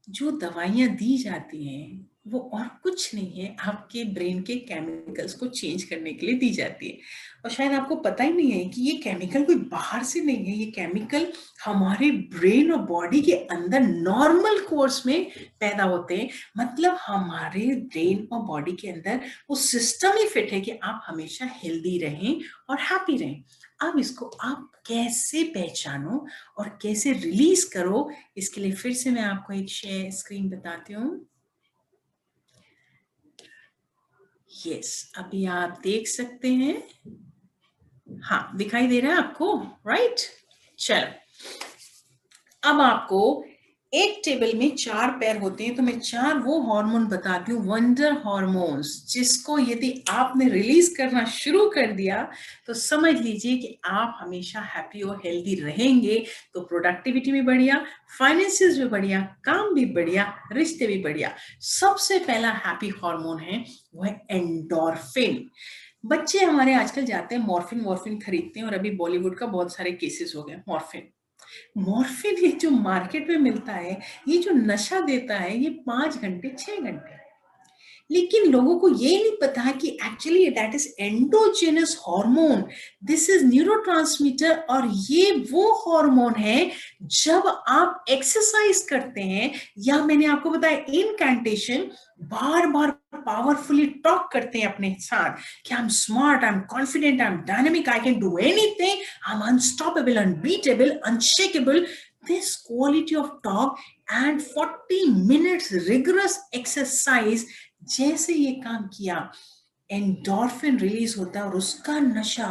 जो दवाइयाँ दी जाती हैं वो और कुछ नहीं है, आपके ब्रेन के केमिकल्स को चेंज करने के लिए दी जाती है। और शायद आपको पता ही नहीं है कि ये केमिकल कोई बाहर से नहीं है, ये केमिकल हमारे ब्रेन और बॉडी के अंदर नॉर्मल कोर्स में पैदा होते हैं। मतलब हमारे ब्रेन और बॉडी के अंदर वो सिस्टम ही फिट है कि आप हमेशा हेल्दी रहें और हैप्पी रहें। अब इसको आप कैसे पहचानो और कैसे रिलीज करो, इसके लिए फिर से मैं आपको एक शेयर स्क्रीन बताती हूँ। यस, अभी आप देख सकते हैं। हाँ, दिखाई दे रहा है आपको, राइट। चलो, अब आपको एक टेबल में 4 पैर होते हैं, तो मैं 4 वो हार्मोन बताती हूँ, वंडर हार्मोन्स, जिसको यदि आपने रिलीज करना शुरू कर दिया तो समझ लीजिए कि आप हमेशा हैप्पी और हेल्दी रहेंगे। तो प्रोडक्टिविटी भी बढ़िया, फाइनेंसेस भी बढ़िया, काम भी बढ़िया, रिश्ते भी बढ़िया। सबसे पहला हैप्पी हार्मोन है वो है एंडोर्फिन। बच्चे हमारे आजकल जाते हैं मॉर्फिन खरीदते हैं, और अभी बॉलीवुड का बहुत सारे केसेस हो गए। मॉर्फिन ये जो मार्केट में मिलता है, ये जो नशा देता है, ये 5 घंटे 6 घंटे, लेकिन लोगों को ये नहीं पता कि actually that is endogenous hormone, this is neurotransmitter. और ये वो हार्मोन है जब आप एक्सरसाइज करते हैं या मैंने आपको बताया इनकैंटेशन, बार बार पावरफुली टॉक करते हैं अपने साथ कि I am smart, I am confident, I am dynamic, I can do anything, I am unstoppable, unbeatable, unshakeable. This quality of talk and 40 minutes rigorous exercise, जैसे ये काम किया एंडोर्फिन रिलीज होता है और उसका नशा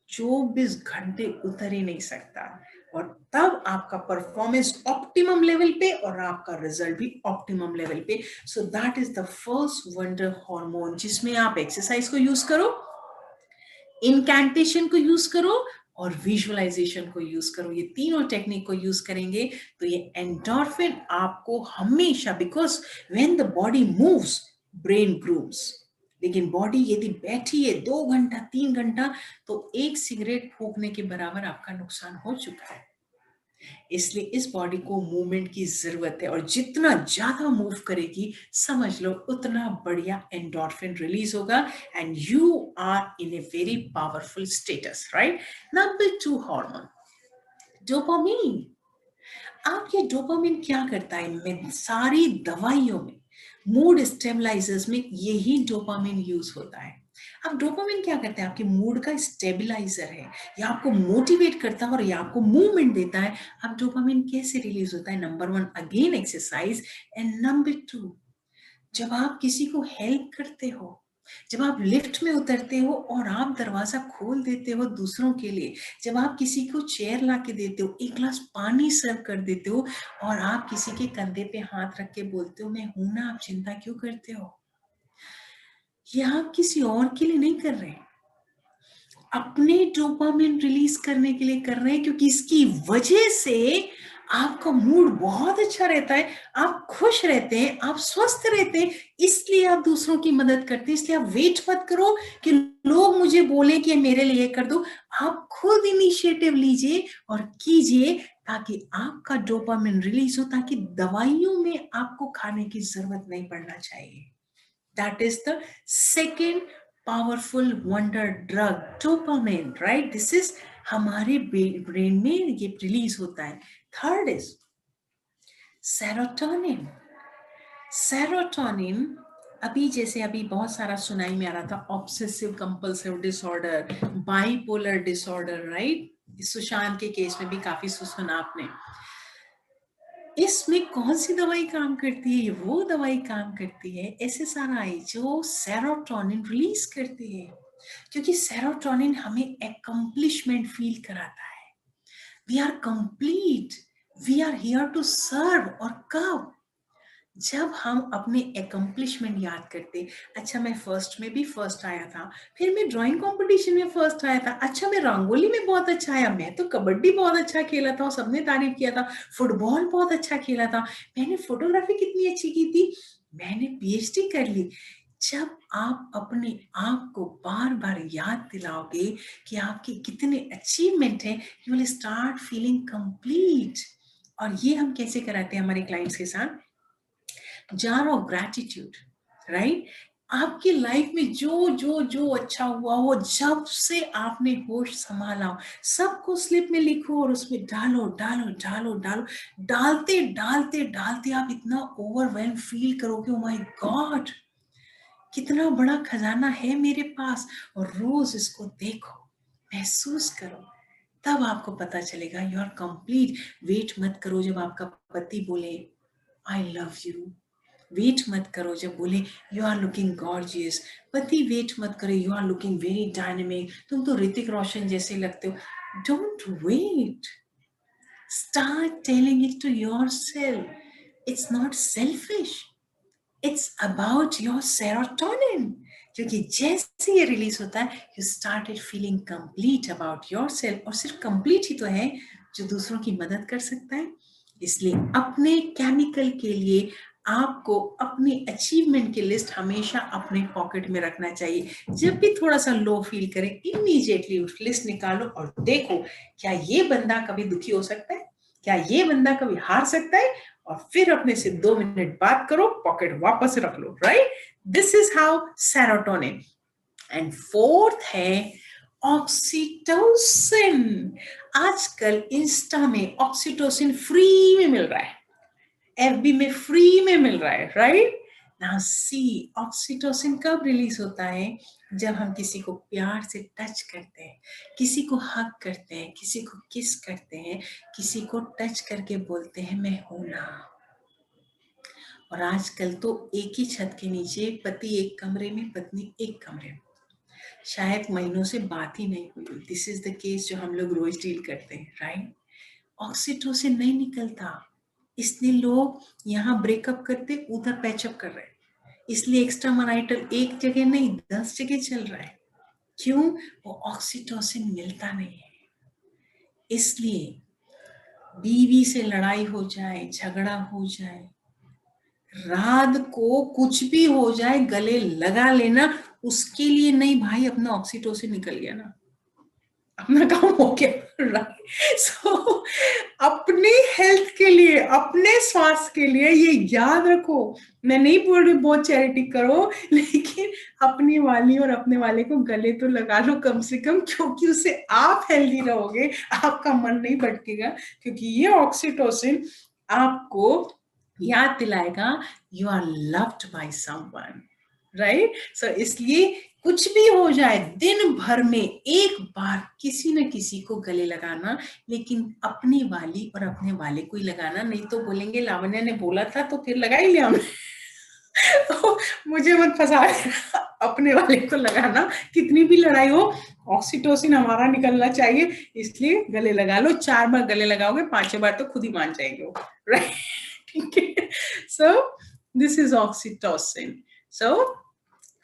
24 घंटे उतर ही नहीं सकता। और तब आपका परफॉर्मेंस ऑप्टिमम लेवल पे और आपका रिजल्ट भी ऑप्टिमम लेवल पे। So that is the first wonder hormone, जिसमें आप एक्सरसाइज को यूज करो, इनकैंटेशन को यूज करो और विजुअलाइजेशन को यूज करो। ये तीनों टेक्निक को यूज करेंगे तो ये एंडोर्फिन आपको हमेशा, because when the body moves brain grooves, लेकिन बॉडी यदि बैठी है 2 घंटा 3 घंटा तो एक सिगरेट फूकने के बराबर आपका नुकसान हो चुका है। इसलिए इस बॉडी को मूवमेंट की जरूरत है, और जितना ज्यादा मूव करेगी समझ लो उतना बढ़िया एंडोर्फिन रिलीज होगा and you are in a very powerful status, right. Number 2 hormone dopamine. अब ये डोपामिन क्या करता है? में सारी दवाइयों में, मूड स्टेबलाइजर्स में यही डोपामिन यूज होता है। अब डोपामिन क्या करता है? आपके मूड का स्टेबलाइजर है, या आपको मोटिवेट करता है और या आपको मूवमेंट देता है। अब डोपामिन कैसे रिलीज होता है? Number 1 again exercise, and number 2 जब आप किसी को हेल्प करते हो, जब आप लिफ्ट में उतरते हो और आप दरवाजा खोल देते हो दूसरों के लिए, जब आप किसी को चेयर ला के देते हो, एक गिलास पानी सर्व कर देते हो, और आप किसी के कंधे पे हाथ रख के बोलते हो मैं हूं ना, आप चिंता क्यों करते हो, ये आप किसी और के लिए नहीं कर रहे, अपने डोपामिन रिलीज करने के लिए कर रहे हैं, क्योंकि इसकी वजह से आपका मूड बहुत अच्छा रहता है, आप खुश रहते हैं, आप स्वस्थ रहते हैं, इसलिए आप दूसरों की मदद करते हैं। इसलिए आप वेट मत करो कि लोग मुझे बोले कि मेरे लिए कर दो, आप खुद इनिशिएटिव लीजिए और कीजिए, ताकि आपका डोपामिन रिलीज हो, ताकि दवाइयों में आपको खाने की जरूरत नहीं पड़ना चाहिए। That is the second powerful wonder drug, dopamine, right? This is हमारे ब्रेन में ये रिलीज होता है। Third is serotonin. सेरोटोनिन अभी जैसे अभी बहुत सारा सुनाई में आ रहा था, obsessive compulsive disorder, bipolar disorder, right? Sushant के केस में भी काफी सुना आपने। इसमें कौन सी दवाई काम करती है? वो दवाई काम करती है एसएसआरआई, जो सेरोटोनिन रिलीज करती है, क्योंकि सेरोटोनिन हमें एकम्प्लिशमेंट फील कराता है। We are complete, we are here to serve. और कब? जब हम अपने एकम्प्लिशमेंट याद करते, अच्छा मैं फर्स्ट में भी फर्स्ट आया था, फिर मैं ड्राइंग कंपटीशन में फर्स्ट आया था, अच्छा मैं रंगोली में बहुत अच्छा आया, मैं तो कबड्डी बहुत अच्छा खेला था और सबने तारीफ किया था, फुटबॉल बहुत अच्छा खेला था, मैंने फोटोग्राफी कितनी अच्छी की थी, मैंने पीएचडी कर ली। जब आप अपने आप को बार बार याद दिलाओगे कि आपके कितने अचीवमेंट हैं, you will start feeling complete. और ये हम कैसे कराते हैं हमारे क्लाइंट्स के साथ? jar of gratitude, right? आपकी लाइफ में जो जो जो अच्छा हुआ हो, जब से आपने होश संभाला हो, सबको स्लिप में लिखो और उसमें डालो डालो डालो डालो। डालते डालते डालते आप इतना ओवरवेल्म फील करोगे, ओ माय गॉड, कितना बड़ा खजाना है मेरे पास। और रोज इसको देखो, महसूस करो, तब आपको पता चलेगा यू आर कंप्लीट। वेट मत करो जब आपका पति बोले आई लव यू, वेट मत करो जब बोले यू आर लुकिंग गॉर्जियस। पति वेट मत करे, you are looking very dynamic, तुम तो ऋतिक रोशन जैसे लगते हो। Don't wait, start telling it to yourself. It's not selfish, it's about your serotonin, क्योंकि जैसे ये रिलीज होता है you started feeling complete about yourself. और सिर्फ कंप्लीट ही तो है जो दूसरों की मदद कर सकता है। इसलिए अपने केमिकल के लिए आपको अपनी अचीवमेंट की लिस्ट हमेशा अपने पॉकेट में रखना चाहिए। जब भी थोड़ा सा लो फील करें, इमीडिएटली उस लिस्ट निकालो और देखो, क्या ये बंदा कभी दुखी हो सकता है? क्या ये बंदा कभी हार सकता है? और फिर अपने से 2 मिनट बात करो, पॉकेट वापस रख लो, right? This is how serotonin. And fourth है ऑक्सीटोसिन। आजकल इंस्टा में ऑक्सीटोसिन फ्री में मिल रहा है, एफबी में फ्री में मिल रहा है, राइट? नाउ सी, ऑक्सीटोसिन कब रिलीज होता है? जब हम किसी को प्यार से टच करते हैं, किसी को हग करते हैं, किसी को किस करते हैं, किसी को टच करके बोलते हैं मैं हूं ना। और आजकल तो एक ही छत के नीचे पति एक कमरे में, पत्नी एक कमरे में, शायद महीनों से बात ही नहीं हुई। दिस इज द केस जो हम लोग रोज डील करते हैं, राइट? ऑक्सीटोसिन नहीं निकलता, इसलिए लोग यहाँ ब्रेकअप करते, उधर पैचअप कर रहे हैं। इसलिए एक्स्ट्रा मैरिटल एक जगह नहीं 10 जगह चल रहा है। क्यों? वो ऑक्सीटोसिन मिलता नहीं है। इसलिए बीवी से लड़ाई हो जाए, झगड़ा हो जाए, रात को कुछ भी हो जाए, गले लगा लेना, उसके लिए नहीं भाई, अपना ऑक्सीटोसिन निकल गया ना, अपना काम हो गया, राइट? सो अपने हेल्थ के लिए, अपने स्वास्थ्य के लिए ये याद रखो। मैं नहीं बोल रही बहुत चैरिटी करो, लेकिन अपनी वाली और अपने वाले को गले तो लगा लो कम से कम, क्योंकि उससे आप हेल्दी रहोगे, आपका मन नहीं भटकेगा, क्योंकि ये ऑक्सीटोसिन आपको याद दिलाएगा you are loved by someone, right? So इसलिए कुछ भी हो जाए, दिन भर में एक बार किसी न किसी को गले लगाना, लेकिन अपनी वाली और अपने वाले को ही लगाना, नहीं तो बोलेंगे लावण्या ने बोला था तो फिर लगा ही लिया हमने। तो मुझे मत फंसा, अपने वाले को लगाना, कितनी भी लड़ाई हो, ऑक्सीटोसिन हमारा निकलना चाहिए, इसलिए गले लगा लो। 4 बार गले लगाओगे, 5वें बार तो खुद ही मान जाएंगे वो, राइट? ठीक है, सो this is oxytocin. So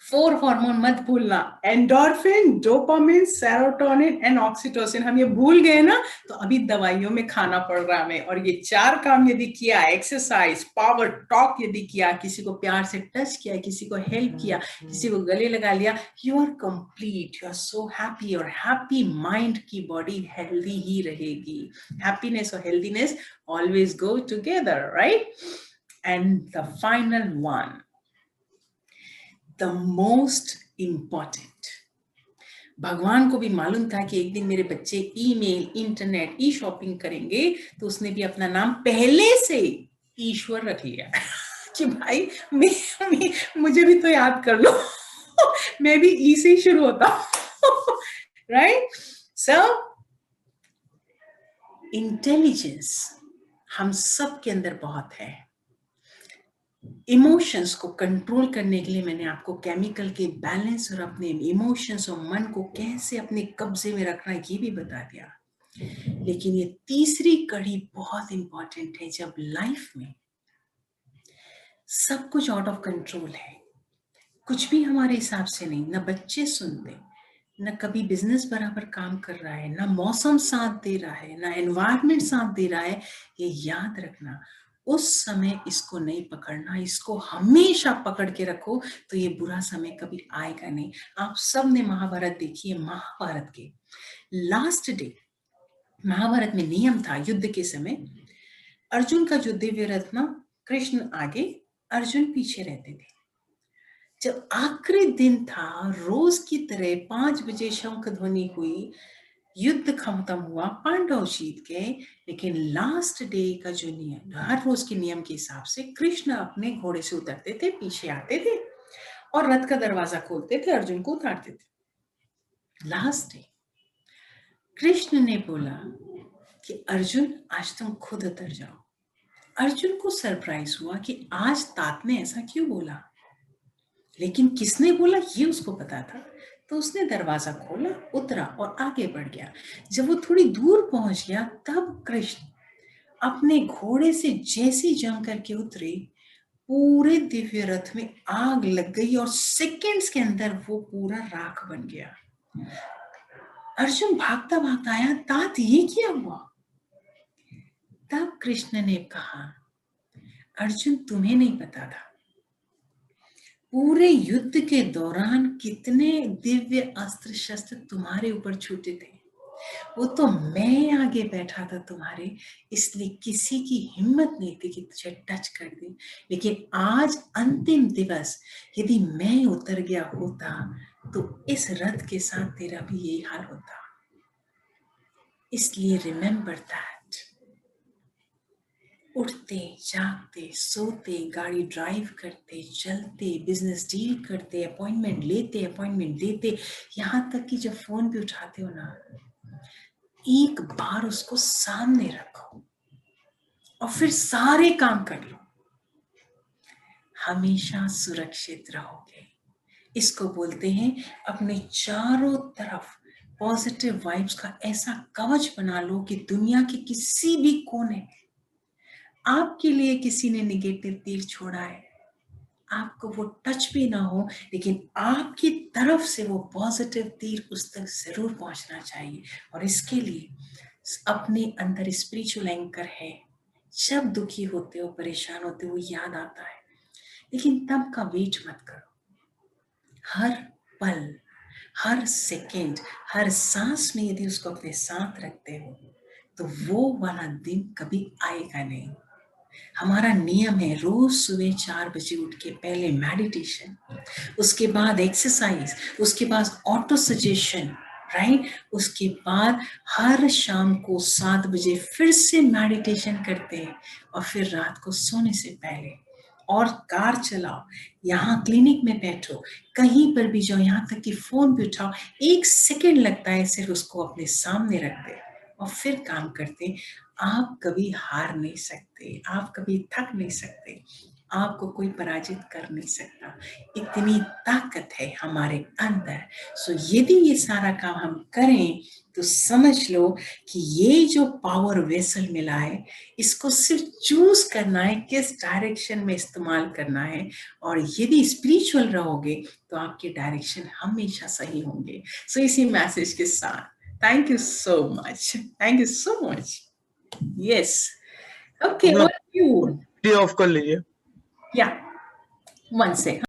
4 hormone मत भूलना, endorphin, dopamine, serotonin and oxytocin. हम ये भूल गए ना तो अभी दवाइयों में खाना पड़ रहा है हमें। और ये 4 काम यदि किया, एक्सरसाइज, पावर टॉक यदि किया, किसी को प्यार से टच किया, किसी को हेल्प किया, किसी को गले लगा लिया, you are complete, you are so happy. और हैप्पी माइंड की बॉडी हेल्दी ही रहेगी। हैप्पीनेस और healthiness always go together, right? And the final one, the most important, भगवान को भी मालूम था कि एक दिन मेरे बच्चे ईमेल, इंटरनेट, ई शॉपिंग करेंगे, तो उसने भी अपना नाम पहले से ईश्वर रख लिया कि भाई मुझे भी तो याद कर लो मैं भी ई से ही शुरू होता हूँ राइट? सो इंटेलिजेंस हम सब के अंदर बहुत है। इमोशंस को कंट्रोल करने के लिए मैंने आपको केमिकल के बैलेंस और अपने इमोशंस और मन को कैसे अपने कब्जे में रखना है ये भी बता दिया। लेकिन ये तीसरी कड़ी बहुत इंपॉर्टेंट है। जब लाइफ में सब कुछ आउट ऑफ कंट्रोल है, कुछ भी हमारे हिसाब से नहीं, ना बच्चे सुनते, ना कभी बिजनेस बराबर काम कर रहा है, ना मौसम साथ दे रहा है, ना एनवायरनमेंट साथ दे रहा है, ये याद रखना, उस समय इसको नहीं पकड़ना, इसको हमेशा पकड़ के रखो तो ये बुरा समय कभी आएगा नहीं। आप सब ने महाभारत देखी है। महाभारत के लास्ट डे, महाभारत में नियम था युद्ध के समय, अर्जुन का जो दिव्य रथ ना, कृष्ण आगे, अर्जुन पीछे रहते थे। जब आखिरी दिन था, रोज की तरह 5 बजे शंख ध्वनि हुई, युद्ध खत्म हुआ, पांडव जीत गए। लेकिन लास्ट डे का जो नियम, हर रोज के नियम के हिसाब से कृष्ण अपने घोड़े से उतरते थे, पीछे आते थे और रथ का दरवाजा खोलते थे, अर्जुन को उतारते थे। लास्ट डे कृष्ण ने बोला कि अर्जुन आज तुम खुद उतर जाओ। अर्जुन को सरप्राइज हुआ कि आज तात ने ऐसा क्यों बोला, लेकिन किसने बोला ये उसको पता था। तो उसने दरवाजा खोला, उतरा और आगे बढ़ गया। जब वो थोड़ी दूर पहुंच गया, तब कृष्ण अपने घोड़े से जैसी जम करके उतरे, पूरे दिव्य रथ में आग लग गई और सेकंड्स के अंदर वो पूरा राख बन गया। अर्जुन भागता भागता आया, तात ये क्या हुआ? तब कृष्ण ने कहा, अर्जुन तुम्हें नहीं पता था, पूरे युद्ध के दौरान कितने दिव्य अस्त्र शस्त्र तुम्हारे ऊपर छूटे थे, वो तो मैं आगे बैठा था तुम्हारे, इसलिए किसी की हिम्मत नहीं थी कि तुझे टच कर दे। लेकिन आज अंतिम दिवस यदि मैं उतर गया होता तो इस रथ के साथ तेरा भी यही हाल होता। इसलिए रिमेंबर दैट, उठते, जागते, सोते, गाड़ी ड्राइव करते, चलते, बिजनेस डील करते, अपॉइंटमेंट लेते, अपॉइंटमेंट देते, यहाँ तक कि जब फोन भी उठाते हो ना, एक बार उसको सामने रखो और फिर सारे काम कर लो, हमेशा सुरक्षित रहोगे। इसको बोलते हैं अपने चारों तरफ पॉजिटिव वाइब्स का ऐसा कवच बना लो कि दुनिया के किसी भी कोने में आपके लिए किसी ने निगेटिव तीर छोड़ा है, आपको वो टच भी ना हो, लेकिन आपकी तरफ से वो पॉजिटिव तीर उस तक जरूर पहुंचना चाहिए। और इसके लिए अपने अंदर स्पिरिचुअल एंकर है। जब दुखी होते हो, परेशान होते हो, याद आता है, लेकिन तब का वेट मत करो। हर पल, हर सेकंड, हर सांस में यदि उसको अपने साथ रखते हो तो वो वाला दिन कभी आएगा नहीं। हमारा नियम है रोज सुबह 4 बजे उठ के पहले मेडिटेशन, उसके बाद एक्सरसाइज, उसके बाद ऑटो सजेशन, राइट? उसके बाद हर शाम को 7 बजे फिर से मेडिटेशन करते हैं और फिर रात को सोने से पहले। और कार चलाओ, यहाँ क्लिनिक में बैठो, कहीं पर भी जाओ, यहाँ तक कि फोन भी उठाओ, 1 सेकंड लगता है सिर्फ उसको अपने सामने रखते और फिर काम करते। आप कभी हार नहीं सकते, आप कभी थक नहीं सकते, आपको कोई पराजित कर नहीं सकता। इतनी ताकत है हमारे अंदर। सो यदि ये सारा काम हम करें तो समझ लो कि ये जो पावर वेसल मिला है, इसको सिर्फ चूज करना है किस डायरेक्शन में इस्तेमाल करना है, और यदि स्पिरिचुअल रहोगे तो आपके डायरेक्शन हमेशा सही होंगे। सो इसी मैसेज के साथ thank you so much, thank you so much. Yes, okay, अपना व्हाट यू ऑफ कर लीजिए। या वन सेकंड।